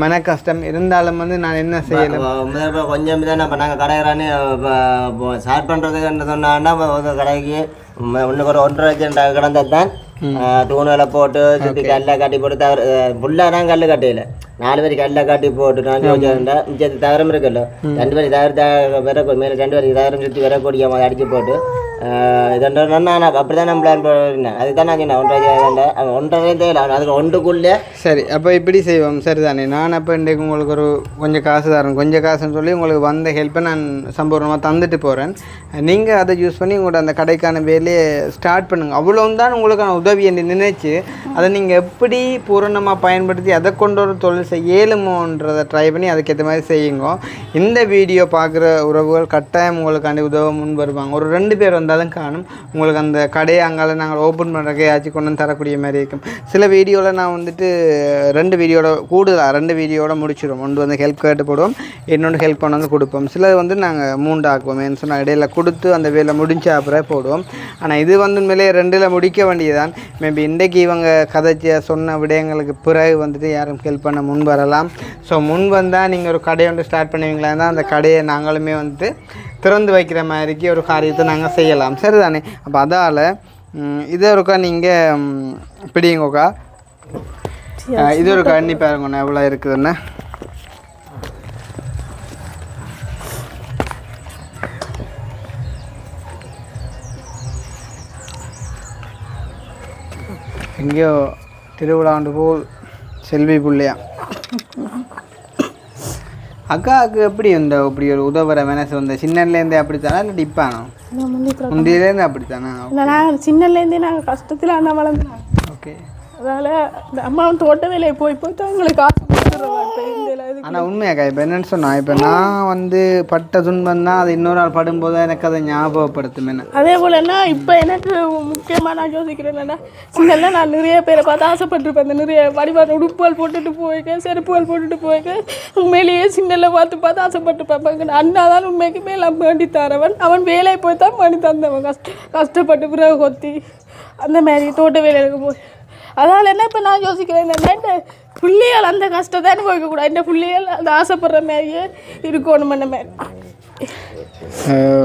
மன கஷ்டம் இருந்தாலும் வந்து நான் என்ன செய்யலை. கொஞ்சம் தான் இப்போ நாங்கள் கடைகிறானே ஸ்டார்ட் பண்ணுறதுக்கு சொன்னாங்கன்னா கடைக்கு ஒன்று ஒரு 1.5 லட்சம் கிடந்தது தான். தூணுகளை போட்டு சுற்றி கல்லை கட்டி போட்டு தவிர ஃபுல்லாக தான் கல் கட்டையில் 4 பேர் கல்லை கட்டி போட்டு நான் யோசிச்சா மிச்சத்து தவறம் இருக்குல்ல 2 பேர் தவிர விர மேலே 2 பேருக்கு தவறம் சுற்றி விரக்கூடிய மாதிரி அடித்து போட்டு இதோட நான் அப்படி தான் நான் பிளான் பண்ணேன். அதுதான் நான் சொன்னேன் 1.5 தேவை அதுக்கு ஒன்றுக்குள்ளே. சரி அப்போ இப்படி செய்வோம் சரி தானே. நான் அப்போ இன்றைக்கு உங்களுக்கு ஒரு கொஞ்சம் காசு தரேன், கொஞ்சம் காசுன்னு சொல்லி உங்களுக்கு வந்த ஹெல்ப்பை நான் சம்பூர்ணமாக தந்துட்டு போகிறேன். நீங்கள் அதை யூஸ் பண்ணி உங்களோட அந்த கடைக்கான வேலையை ஸ்டார்ட் பண்ணுங்கள். அவ்வளோந்தான் உங்களுக்கான உதவி என்று நினைச்சு அதை நீங்கள் எப்படி பூரணமாக பயன்படுத்தி அதை கொண்டு ஒரு தொழில் செய்யலுமோன்றதை ட்ரை பண்ணி அதுக்கேற்ற மாதிரி செய்யுங்க. இந்த வீடியோ பார்க்குற உறவுகள் கட்டாயம் உங்களுக்காண்டி உதவ முன் வருவாங்க. ஒரு 2 பேர் வந்தாலும் காணும் உங்களுக்கு அந்த கடையை அங்கால நாங்கள் ஓப்பன் பண்ணுறக்கே ஆச்சு கொண்டு வந்து தரக்கூடிய மாதிரி இருக்கும். சில வீடியோவில் நான் வந்துட்டு 2 வீடியோட கூடுதலாக 2 வீடியோட முடிச்சிடுவோம். ஒன்று வந்து ஹெல்ப் கேட்டு போடுவோம், இன்னொன்று ஹெல்ப் பண்ண வந்து கொடுப்போம். சிலது வந்து நாங்கள் 3 ஆக்குவோம். ஏன்னு சொன்னால் இடையில கொடுத்து அந்த வேலை முடிஞ்ச அப்புறம் போடுவோம். ஆனால் இது வந்து உண்மையிலே 2ல் முடிக்க வேண்டியதுதான். மேபி இன்றைக்கு இவங்க கதைச்சிய சொன்ன விடயங்களுக்கு பிறகு வந்துட்டு யாரும் ஹெல்ப் பண்ண முன் வரலாம். ஸோ முன் வந்தால் நீங்கள் ஒரு கடையை வந்து ஸ்டார்ட் பண்ணுவீங்களா தான் அந்த கடையை நாங்களுமே வந்துட்டு திறந்து வைக்கிற மாதிரிக்கு ஒரு காரியத்தை நாங்கள் செய்யலாம். சரி தானே. அப்போ அதால் இதை ஒருக்கா நீங்கள் பிடிங்கோக்கா. இது ஒரு கண்ணி பாருங்கண்ணா எவ்வளோ இருக்குதுன்னு. எங்கேயோ திருவிழாண்டு போல் செல்வி பிள்ளையா. அக்காவுக்கு எப்படி இந்த இப்படி ஒரு உதவுற மனசு வந்து சின்னலேருந்தே அப்படித்தானா இல்லை டிப்பானோ முந்தியிலேருந்து அப்படித்தானா? நான் சின்னலேருந்தே நாங்கள் கஷ்டத்தில் அண்ணா வளர்ந்தோம். ஓகே. அதனால் இந்த அம்மாவும் தோட்ட வேலையை போய் தான் எங்களுக்கு காசு கொடுத்துருவாங்க. ஆனால் உண்மையாக்கா இப்போ என்னென்னு சொன்னால் இப்போ நான் வந்து பட்ட துன்பம் தான் அது இன்னொரு ஆள் படும்போது எனக்கு அதை ஞாபகப்படுத்தும். என்ன அதே போலன்னா இப்போ எனக்கு முக்கியமாக நான் யோசிக்கிறேன்னா சின்னல நான் நிறைய பேரை பார்த்து ஆசைப்பட்டிருப்பேன். அந்த நிறைய வடிவான உடுப்புகள் போட்டுட்டு போயிருக்கேன், செருப்புகள் போட்டுட்டு போயிருக்கேன். உண்மையிலேயே சின்னல பார்த்து ஆசைப்பட்டுருப்பேன். அண்ணா தான் உண்மைக்கு மேலே வேண்டி தரவன். அவன் வேலையை போய் தான் பண்ணி தந்தவன். கஷ்டப்பட்டு பிறகு கொத்தி அந்த மாதிரி தோட்ட வேலைக்கு போய். அதனால் என்ன இப்போ நான் யோசிக்கிறேன் என்னென்னா இந்த பிள்ளைகள் அந்த கஷ்டத்தை அனுபவிக்கக்கூடாது. இந்த பிள்ளைகள் அந்த ஆசைப்படுற மாதிரியே இருக்கணும். அந்த மாதிரி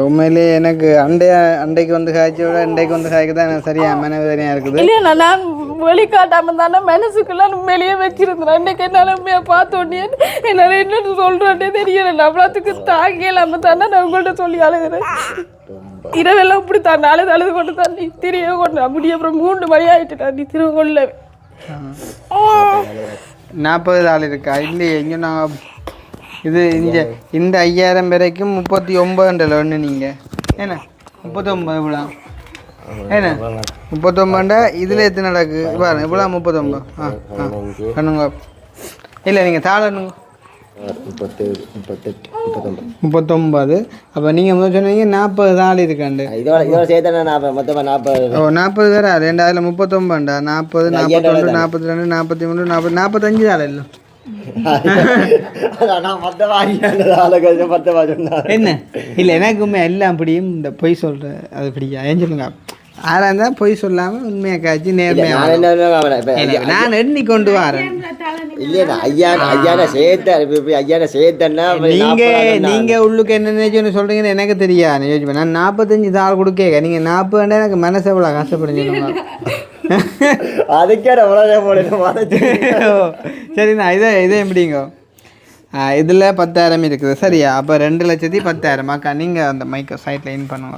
உண்மையிலேயே எனக்கு அண்டைக்கு வந்து காய்ச்சோட அண்டைக்கு வந்து காய்க்க தான் எனக்கு சரியா மனவேதனையாக இருக்குது. இல்லையா நான் வெளிக்காட்டாம தானே மனசுக்குள்ள உண்மையிலேயே வச்சிருந்தேன். அன்னைக்கு என்னால் உண்மையாக பார்த்தோன்னே என்னால் என்னன்னு சொல்கிறோன்னே தெரியல. அவ்வளோத்துக்கு தாங்க இல்லாமல் தானே நான் உங்கள்கிட்ட சொல்லி அழுகிறேன். இரவெல்லாம் இப்படி தான் அழுது கொண்டு தான் நீ திரிய கொண்டு அப்படி அப்புறம் 3 மணி ஆகிட்டு நீ திரும்ப கொள்ள 40 ஆள் இருக்கா இல்லையே இங்கே நான் இது இந்த 5000 வரைக்கும் 39 ஒன்று நீங்கள் ஏன்னா 39 இவ்வளோ ஏன்னா 39 இதில் எத்தனை நடக்கு பாருங்க இவ்வளோ 39 பண்ணுங்க இல்லை நீங்கள் தாளனுங்க 39 அப்போ நீங்கள் முதல் சொன்னீங்க 40 ஆள் இருக்காண்டு 40 பேரா 2039 40 41 42 43 40 45 ஆள் இல்லை என்ன இல்லை எனக்குமே எல்லாம் அப்படியும் இந்த பொய் சொல்கிற அது பிடிக்கா ஏன் சொல்லுங்க ஆறாக இருந்தால் பொய் சொல்லாமல் உண்மையாக காய்ச்சி நேர்மையாக நான் எண்ணி கொண்டு வரேன். நீங்கள் உள்ளுக்கு என்ன நினைச்சு சொல்கிறீங்கன்னு எனக்கு தெரியாது யோசிப்பேன். நான் 45 தாள் கொடுக்க நீங்கள் 40 எனக்கு மனசு எவ்வளோ கஷ்டப்படுங்க அதுக்கே சரிண்ணா இதே எப்படிங்க இதில் 10,000 இருக்குது சரியா? அப்போ 2,10,000 அக்கா நீங்கள் அந்த மைக்கை சைட்டில் இன் பண்ணுங்க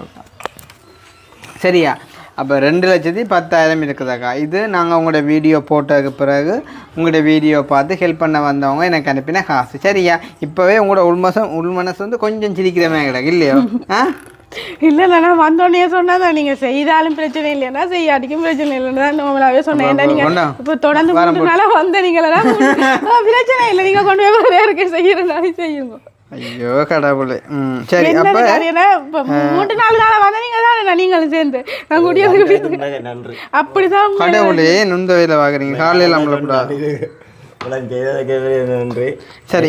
சரியா? அப்போ 2,10,000 இருக்குதாக்கா. இது நாங்கள் உங்களோட வீடியோ போட்டதுக்கு பிறகு உங்களோட வீடியோ பார்த்து ஹெல்ப் பண்ண வந்தவங்க எனக்கு அனுப்பின காசு சரியா? இப்போவே உங்களோட உள்மனசு வந்து கொஞ்சம் சிரிக்கிறமே கிடக்கு இல்லையோ? இல்லை நான் வந்தோடனே சொன்னாதான் நீங்கள் செய்தாலும் பிரச்சனை இல்லைன்னா செய்யாட்டிக்கும் பிரச்சனை இல்லைன்னா நார்மலாகவே சொன்னேன். ஏன்னா நீங்கள் இப்போ தொடர்ந்து 3 நாளாக வந்தீங்களா பிரச்சனை இல்லை, நீங்கள் கொண்டு போய் வேறு இருக்க செய்யறதுனால செய்யுங்க. ஐயோ கடவுளே. சரி அப்போ 3 நாளாக வந்த நீங்கள் தானே நீங்களும் சேர்ந்து நான் கூடிய அப்படிதான் கடவுளே நுந்த வயல வாங்குறீங்க காலையில் நம்மள சரி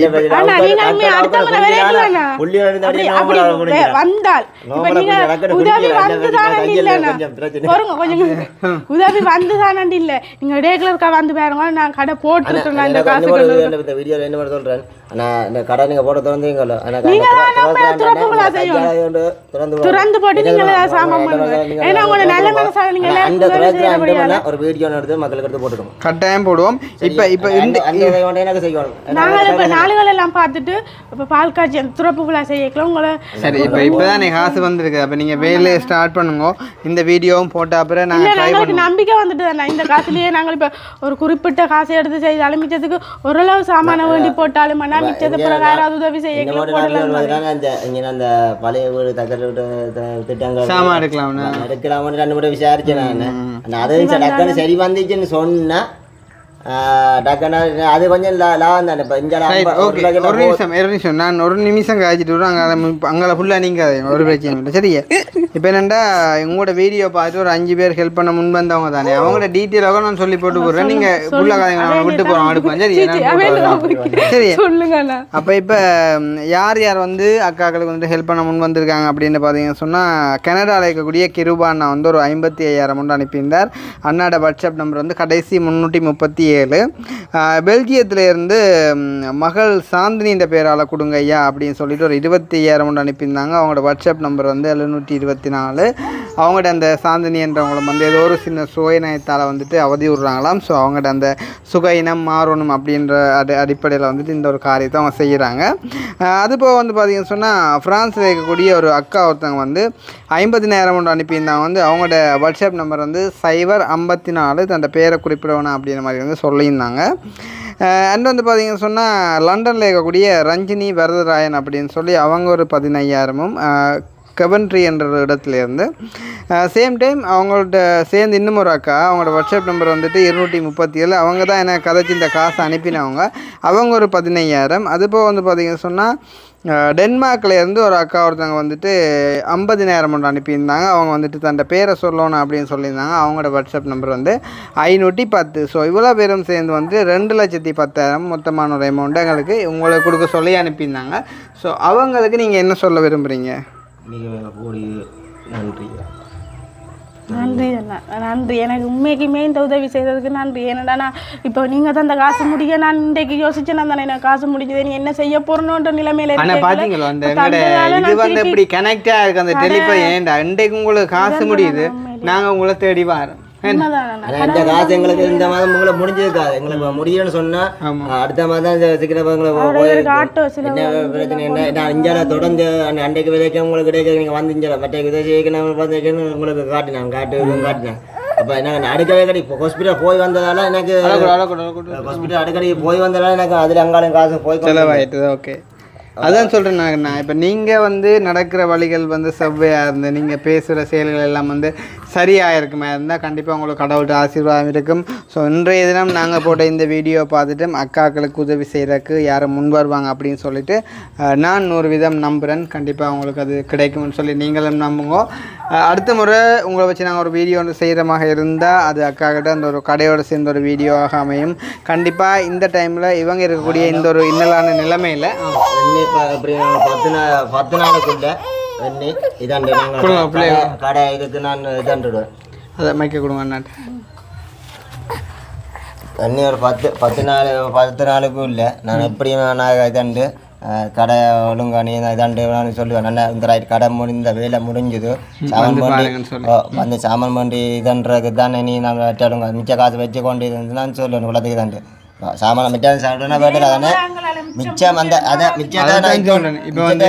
வந்தால் உதவி வந்துதானே இல்லை நீங்க ரெகுலருக்கா வந்து பாருங்க. நான் கடை போட்டுருக்கேன் இந்த காசு சொல்றேன். இந்த கடை நீங்க போட திறந்தீங்களோ திறந்து போட்டு நீங்க சாமான் பண்ணுங்க. ஏன்னா உங்களோட நல்ல மனசாக நீங்க ஒரு வீடியோ எடுத்து மக்களுக்கு எடுத்து போட்டுருக்கோம் கட்டாயம் போடுவோம். இப்ப நாங்கள் நாளுகள் எல்லாம் பார்த்துட்டு இப்போ பால் காய்ச்சி அந்த துறப்பு விழா செய்யக்கலாம் உங்களை. சரி இப்போதான் காசு வந்திருக்கு. அப்போ நீங்கள் வேலையை ஸ்டார்ட் பண்ணுங்க. இந்த வீடியோவும் போட்ட அப்புறம் நாங்களுக்கு நம்பிக்கை வந்துட்டு தானே இந்த காசுலேயே நாங்கள் இப்போ ஒரு குறிப்பிட்ட காசை எடுத்து செய்தாலும் மிச்சத்துக்கு ஓரளவு சாமான வேண்டி போட்டாலும் மிச்சத்தை பிறகு யாராவது உதவி செய்யலாம். அந்த பழைய வீடு தக்கர் வீட்டு திட்டங்கள் சாமான் எடுக்கலாம்னு 2 முறை விசாரிச்சேன். நான் அதுவும் சரி வந்துச்சுன்னு சொன்னேன். அது கொஞ்சம் லாபம் தானே. ஒரு நிமிஷம் நான் ஒரு நிமிஷம் காய்ச்சிட்டு விடுறோம். அங்கே ஃபுல்லாக நீங்கள் ஒரு பிரச்சனை இல்லை சரியா? இப்போ என்னென்னா உங்களோட வீடியோ பார்த்துட்டு ஒரு 5 பேர் ஹெல்ப் பண்ண முன் வந்தவங்க தானே அவங்களோட டீட்டெயிலாக நான் சொல்லி போட்டு போடுறேன். நீங்கள் ஃபுல்லாக காய்ங்க விட்டு போகிறோம் அடுப்பேன் சரி சொல்லுங்க. அப்போ இப்போ யார் வந்து அக்காக்களுக்கு வந்து ஹெல்ப் பண்ண முன் வந்திருக்காங்க அப்படின்னு பார்த்தீங்கன்னு சொன்னால் கனடாவில் இருக்கக்கூடிய கிருபாண்ணா வந்து ஒரு 55,000 அனுப்பியிருந்தார். அண்ணாட வாட்ஸ்அப் நம்பர் வந்து கடைசி 337. பெல்ஜியத்திலேருந்து மகள் சாந்தினின்ற பேரால் கொடுங்க ஐயா அப்படின்னு சொல்லிட்டு ஒரு 25,000 அனுப்பியிருந்தாங்க. அவங்களோட வாட்ஸ்அப் நம்பர் வந்து 724. அவங்கள்ட்ட அந்த சாந்தினி என்றவங்களும் வந்து ஏதோ ஒரு சின்ன சுயநயத்தால் வந்துட்டு அவதி விடுறாங்களாம். ஸோ அவங்கள்ட்ட அந்த சுகையினம் மாறணும் அப்படின்ற அடிப்படையில் வந்துட்டு இந்த ஒரு காரியத்தை அவங்க செய்கிறாங்க. அதுபோக வந்து பார்த்திங்கன்னு சொன்னால் ஃப்ரான்ஸில் இருக்கக்கூடிய ஒரு அக்கா ஒருத்தவங்க வந்து 50,000 அனுப்பியிருந்தாங்க. வந்து அவங்களோட வாட்ஸ்அப் நம்பர் வந்து 054 தன்னோட பேரை குறிப்பிடணும் அப்படின்ற மாதிரி வந்து சொல்லியிருந்தாங்க. அண்ட் வந்து பார்த்திங்கன்னு சொன்னால் லண்டனில் இருக்கக்கூடிய ரஞ்சினி வரதராயன் அப்படின்னு சொல்லி அவங்க ஒரு 15,000 கவன்ட்ரி என்ற இடத்துலேருந்து சேம் டைம் அவங்கள்ட்ட சேர்ந்து இன்னும் ஒரு அக்கா அவங்களோட வாட்ஸ்அப் நம்பர் வந்துட்டு 237. அவங்க தான் எனக்கு கதைச்சி இந்த காசை அனுப்பினவங்க. அவங்க ஒரு 15,000. அதுபோக வந்து பார்த்திங்கன்னு சொன்னால் டென்மார்க்லேருந்து ஒரு அக்கா ஒருத்தவங்க வந்துட்டு 50,000 அனுப்பியிருந்தாங்க. அவங்க வந்துட்டு தன்னோட பேரை சொல்லணும் அப்படின்னு சொல்லியிருந்தாங்க. அவங்களோட வாட்ஸ்அப் நம்பர் வந்து 510. ஸோ இவ்வளோ பேரும் சேர்ந்து வந்து 2,10,000 மொத்தமான ஒரு அமௌண்ட்டு எங்களுக்கு உங்களுக்கு கொடுக்க சொல்லி அனுப்பியிருந்தாங்க. ஸோ அவங்களுக்கு நீங்கள் என்ன சொல்ல விரும்புகிறீங்க? நன்றி. நன்றி அண்ணா நன்றி. எனக்கு உண்மைக்குமே இந்த உதவி செய்ததுக்கு நன்றி. ஏன்னா நான் இப்போ நீங்கள் தான் அந்த காசு முடிய நான் இன்றைக்கு யோசிச்சேன்னா தானே எனக்கு காசு முடிஞ்சது நீ என்ன செய்ய போறணுன்ற நிலைமையில ஆனா பாத்தீங்களா அந்த இது வந்து இப்படி கனெக்டா இருக்கு அந்த டெலிபதி. ஏன்டா இன்றைக்கு உங்களுக்கு காசு முடியுது, நாங்க உங்களை தேடி வரோம். இந்த காசு எங்களுக்கு இந்த மாதம் உங்களை முடிஞ்சிருக்காது. எங்களுக்கு முடியும்னு சொன்னா அடுத்த மாதம் என்ன பிரச்சனை என்ன நான் இஞ்சால தொடர்ந்து அன்றைக்கு விதைக்க உங்களுக்கு கிடைக்க நீங்க வந்து இஞ்சால மற்ற விதைக்கணும் உங்களுக்கு காட்டினேன். அப்போ என்ன அடிக்கடி இப்போ ஹாஸ்பிட்டல் போய் வந்ததால எனக்கு ஹாஸ்பிட்டல் அடிக்கடி போய் வந்ததால எனக்கு அதில் அங்காலும் காசு போய் செலவாயிட்டுது. ஓகே, அதான் சொல்கிறேன் நான். இப்போ நீங்கள் வந்து நடக்கிற வழிகள் வந்து செவ்வையாக இருந்து நீங்கள் பேசுகிற செயல்கள் எல்லாம் வந்து சரியாக இருக்குமே இருந்தால் கண்டிப்பாக உங்களுக்கு கடவுள்கிட்ட ஆசீர்வாதம் இருக்கும். ஸோ இன்றைய தினம் நாங்கள் போட்ட இந்த வீடியோ பார்த்துட்டு அக்காக்களுக்கு உதவி செய்கிறதுக்கு யாரும் முன் வருவாங்க அப்படின்னு சொல்லிட்டு நான் 100% நம்புகிறேன். கண்டிப்பாக உங்களுக்கு அது கிடைக்கும்னு சொல்லி நீங்களும் நம்புங்க. அடுத்த முறை உங்களை வச்சு நாங்கள் ஒரு வீடியோ ஒன்று செய்கிறமாக இருந்தால் அது அக்காக்கிட்ட அந்த ஒரு கடையோடு சேர்ந்த ஒரு வீடியோவாக அமையும். கண்டிப்பாக இந்த டைமில் இவங்க இருக்கக்கூடிய இந்த ஒரு இன்னலான நிலைமையில் அப்படி 10 நாளுக்குள்ள இதாண்டு கடை இதுக்கு நான் இதாண்டுடுவேன். அதை மைக்க கொடுங்க அண்ணாட்டு. தண்ணி ஒரு 10 நாளுக்கும் இல்லை. நான் எப்படியும் நான் இதாண்டு கடை ஒழுங்கா நீ இதாண்டு சொல்லுவேன். நல்லா இந்த கடை இந்த வேலை முடிஞ்சது சாமான் பண்ணி அந்த சாமான் பண்ணி இதன்றதுக்கு தானே நீ நான் வெட்டாளுங்க மிச்ச காசு வச்சு கொண்டு இருந்துன்னு சொல்லுவேன். குளத்துக்கு தாண்டு சாமான் மிச்சம் சாப்பிட்டோன்னா வேட்டல தானே மிச்சம் அந்த அதை மிச்சம் சொல்கிறேன். இப்போ வந்து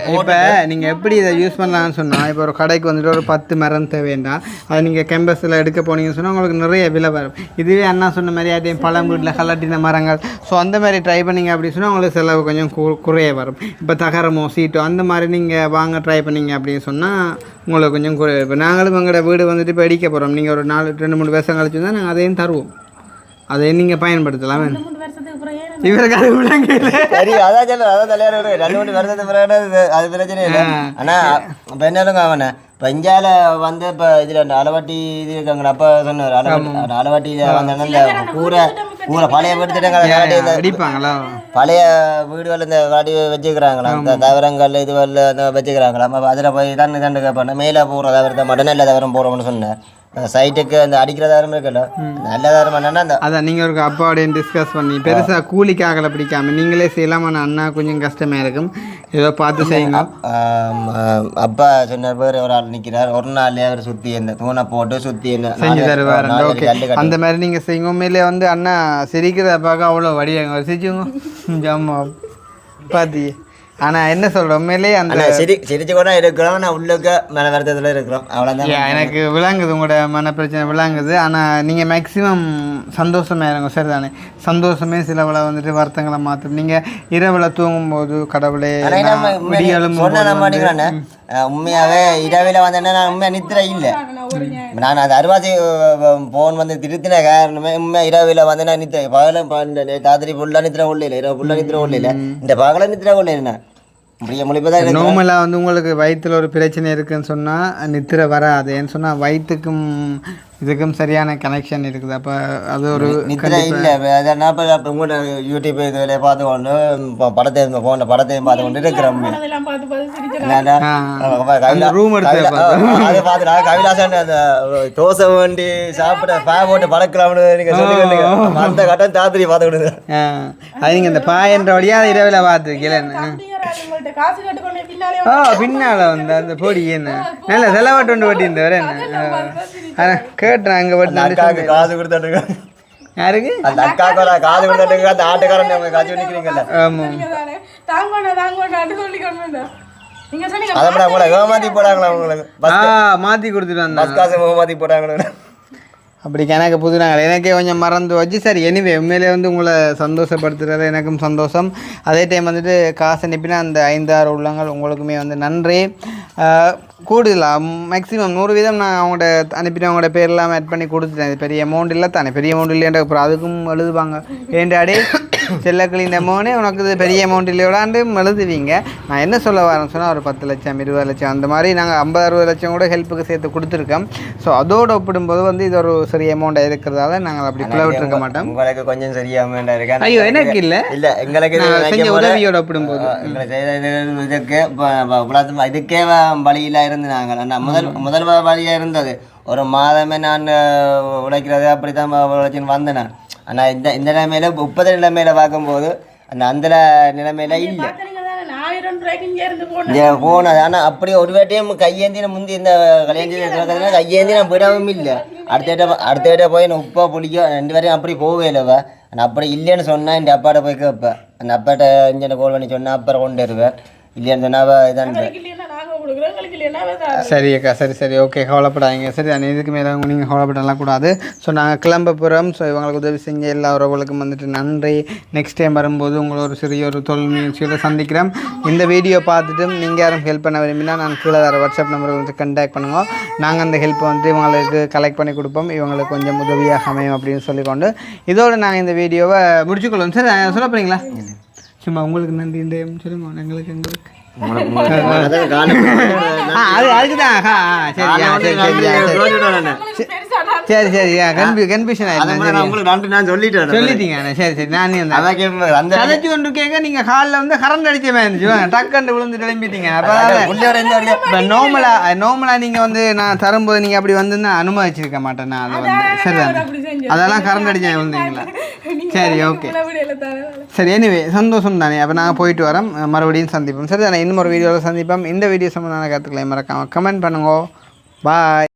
இப்போ நீங்கள் எப்படி இதை யூஸ் பண்ணலான்னு சொன்னால் இப்போ ஒரு கடைக்கு வந்துட்டு ஒரு 10 மரம் தேவைண்டா அதை நீங்கள் கேம்பஸில் எடுக்க போனீங்கன்னு சொன்னால் உங்களுக்கு நிறைய விலை வரும். இதுவே அண்ணா சொன்ன மாதிரி அதே பழம் வீட்டில் கலட்டின மரங்கள் ஸோ அந்த மாதிரி ட்ரை பண்ணிங்க அப்படின்னு சொன்னால் உங்களுக்கு செலவு கொஞ்சம் குறைய வரும். இப்போ தகரமோ சீட்டோ அந்த மாதிரி நீங்கள் வாங்க ட்ரை பண்ணிங்க அப்படின்னு சொன்னால் உங்களுக்கு கொஞ்சம் குறைய. இப்போ நாங்களும் எங்களோட வீடு வந்துட்டு இப்போ அடிக்க போகிறோம். நீங்கள் ஒரு 4-2-3 வருஷம் கழிச்சு தான் நாங்கள் அதையும் தருவோம். அதை நீங்கள் பயன்படுத்தலாம். இவருக்கு அது சரி அதான் சொல்ல அதான் தலையாரு 2-3 வருஷத்துக்கு பிறகு அது பிரச்சனை இல்லை. ஆனால் இப்போ என்னங்க அவனை இப்போ இந்தியாவில் வந்து இப்போ இதில் அளவாட்டி இது இருக்காங்க. அப்போ சொன்னார் அளவாட்டியில் வந்தோன்னா இந்த கூரை பழைய வீடு திட்டங்கள் அடிப்பாங்களா பழைய வீடுகள் இந்த காட்டி வச்சுக்கிறாங்களா இந்த தவரங்கள் இதுவரில் வச்சுக்கிறாங்களா. அப்போ அதில் போய் தான் இதாண்டு கேட்பாங்க மேலே போகிற தவிரத்தை மட்டும் நல்ல தவிரம் போகிறோம்னு சொன்னேன். சைட்டுக்கு அந்த அடிக்கிற தாரம் இருக்குல்ல நல்ல தாரம் என்னன்னா அந்த அதான் நீங்கள் ஒரு அப்பாவோடைய டிஸ்கஸ் பண்ணி பெருசாக கூலிக்காகல பிடிக்காம நீங்களே செய்யலாம். ஆனால் அண்ணா கொஞ்சம் கஷ்டமாக இருக்கும், ஏதோ பார்த்து செய்யுங்க. அப்பா சொன்ன பேர் ஒரு ஆள் நிற்கிறார். ஒரு நாள்லேயே அவர் சுற்றி இந்த தூணை போட்டு சுற்றி செஞ்சு தருவார். ஓகே, அந்த மாதிரி நீங்கள் செய்யுங்க. உண்மையிலே வந்து அண்ணா சிரிக்கிறத பார்க்க அவ்வளோ வடிவாங்க சிரிச்சுங்க ஜம்மா பாத்தி. ஆனால் என்ன சொல்கிறோம் உண்மையிலேயே அந்த சிரிச்சு கூட இருக்கிறோம். நான் உள்ளுக்க மன வருத்தத்தில் இருக்கிறோம். அவ்வளோதான் எனக்கு விளங்குது உங்களோட மன பிரச்சனை விளங்குது. ஆனால் நீங்கள் மேக்ஸிமம் சந்தோஷமாக இருங்க. சரி தானே, சந்தோஷமே சிலவில் வந்துட்டு வருத்தங்களை மாற்றும். நீங்கள் இரவில் தூங்கும்போது கடவுளே விடியலும் மாட்டேங்கிறானே உண்மையாகவே இரவில் வந்தேன்னா நான் உண்மையாக நித்திரை இல்லை. நான் அது அருவாசி ஃபோன் வந்து திருத்தின காரணமே உண்மையாக இரவில் வந்தேன்னா நித்திரை பகலும் ராத்திரி ஃபுல்லாக நித்திரை கொள்ள இல்லை, இரவு ஃபுல்லாக நித்திரை கொள்ள இல்லை, இந்த பகலை நித்திரை கொள்ள இல்லை. நார்மலாக வந்து உங்களுக்கு வயிற்றுல ஒரு பிரச்சனை இருக்குன்னு சொன்னால் நித்திரை வராது. ஏன்னு சொன்னால் வயிற்றுக்கும் இதுக்கும் சரியான கனெக்ஷன் இருக்குது. அப்போ அது ஒரு நித்திரை இல்லை. அதனால் இப்போ உங்களோட யூடியூப் இதில் பார்த்து கொண்டு படத்தையும் ஃபோனில் படத்தையும் பார்த்து கொண்டு இருக்கிறோம். ரூம் எடுத்து அதை பார்த்துட்டா கவிலாசன் அந்த தோசை வேண்டி சாப்பிட போட்டு பழக்கலாம்னு நீங்கள் சொல்லி அந்த கட்டம் தாத்திரி பார்த்து கொடுங்க. அது நீங்கள் இந்த பாயன்ற வழியாக இரவில் பார்த்துருக்கீங்களா? பின்னால வந்து அந்த பொடி என்ன நல்ல செலவாட்டு ஒன்று வட்டி இந்த வர என்ன கேட்டுறேன் அங்கே வட்டி காசு கொடுத்தாட்டுங்க. யாருக்கு? அந்த அக்காக்கு காசு கொடுத்தாட்டுங்க. அந்த ஆட்டுக்காரன் காசு நிற்கிறீங்கல்ல. ஆமாம் அதை கூட ஏமாத்தி போடாங்களா உங்களுக்கு? மாற்றி கொடுத்துட்டு வந்தேன் காசு ஏமாத்தி போட்டாங்களே. அப்படி எனக்கு புதுனாங்க எனக்கே கொஞ்சம் மறந்து வச்சு. சரி எனிவே உண்மையிலே வந்து உங்களை சந்தோஷப்படுத்துகிறது எனக்கும் சந்தோஷம். அதே டைம் வந்துட்டு காசு அனுப்பினா அந்த 5-6 உள்ளங்கள் உங்களுக்குமே வந்து நன்றி. கூடுதலாக மேக்ஸிமம் 100% நான் அவங்கள்ட அனுப்பிட்டு அவங்களோட பேரெல்லாம் ஆட் பண்ணி கொடுத்துட்டேன். பெரிய அமௌண்ட் இல்லை தானே, பெரிய அமௌண்ட் இல்லைன்ற அப்புறம் அதுக்கும் எழுதுவாங்க ஏண்டாடே செல்லக்கிளிந்த அமௌண்ட்டே உனக்கு இது பெரிய அமௌண்ட் இல்லையோடாண்டு எழுதுவீங்க. நான் என்ன சொல்ல வரேன்னு சொன்னால் ஒரு 10 லட்சம் 20 லட்சம் அந்த மாதிரி நாங்கள் 50-60 லட்சம் கூட ஹெல்ப்புக்கு சேர்த்து கொடுத்துருக்கோம். ஸோ அதோடு ஒப்பிடும்போது வந்து இது ஒரு சிறிய அமௌண்ட்டாக இருக்கிறதால நாங்கள் அப்படி பிளவிட்டுருக்க மாட்டோம். உங்களுக்கு கொஞ்சம் சரியா அமௌண்ட்டாக இருக்கா? ஐயோ எனக்கு இல்லை இல்லை எங்களுக்கு செஞ்ச உதவியோடு ஒப்பிடும்போது இதுக்கே வழியில் இருந்து நாங்கள் முதல் வழியாக இருந்தது ஒரு மாதமே நான் உழைக்கிறது அப்படி தான் உழைச்சின்னு வந்தேன் நான். ஆனால் இந்த நிலைமையில 30 நிலைமையில பார்க்கும்போது அந்த நிலைமையில இல்லை போனது. ஆனால் அப்படியே ஒரு வேட்டையும் கையேந்தின முந்தி இந்த கல்யாணம் கையேந்தி நான் விடவும் இல்லை. அடுத்த போய் நான் உப்பா பிடிக்கும் 2 பேரையும் அப்படி போகவே இல்லைவா. நான் அப்படி இல்லைன்னு சொன்னால் என் அப்பாட்ட போய் கேட்பேன். அந்த அப்பாட்ட இன்ஜினை கோல் பண்ணி சொன்னால் அப்புறம் கொண்டு வருவேன். இல்லைன்னு சொன்னாவா இதான் சரி அக்கா சரி ஓகே கவலைப்படாதீங்க. சரி நான் இதுக்கு மேலே நீங்கள் கவலைப்படலாம் கூடாது. ஸோ நாங்கள் கிளம்ப போகிறோம். ஸோ இவங்களுக்கு உதவி செஞ்ச எல்லா உறவுகளுக்கும் வந்துட்டு நன்றி. நெக்ஸ்ட் டைம் வரும்போது உங்களை ஒரு சிறிய ஒரு தொழில் முயற்சியோட சந்திக்கிறோம். இந்த வீடியோ பார்த்துட்டு நீங்கள் யாரும் ஹெல்ப் பண்ண விரும்பினா நான் கீழே தர வாட்ஸ்அப் நம்பரை வந்து கான்டாக்ட் பண்ணுவோம். நாங்கள் அந்த ஹெல்ப் வந்து இவங்களுக்கு கலெக்ட் பண்ணி கொடுப்போம். இவங்களுக்கு கொஞ்சம் உதவியாக அமையும் அப்படின்னு சொல்லிக்கொண்டு இதோடு நாங்கள் இந்த வீடியோவை முடிச்சுக்கொள்வோம். சரி சொல்ல போகிறீங்களா? சும்மா உங்களுக்கு நன்றி சொல்லுங்க. எங்களுக்கு நார்மலா நீங்க வந்து நான் தரும்போது நீங்க அப்படி வந்து அனுமதிச்சிருக்க மாட்டேன். அது வந்து சரிதானே, அதெல்லாம் கரண்ட் அடிச்சா விழுந்தீங்களா? சரி ஓகே சரி. எனிவே சந்தோஷம் தானே. அப்போ நாங்கள் போயிட்டு வரோம், மறுபடியும் சந்திப்போம். சரி தானே, இன்னும் ஒரு வீடியோவில் சந்திப்போம். இந்த வீடியோ சம்பந்தமான கருத்துக்களை மறக்காமல் கமெண்ட் பண்ணுங்க. பாய்.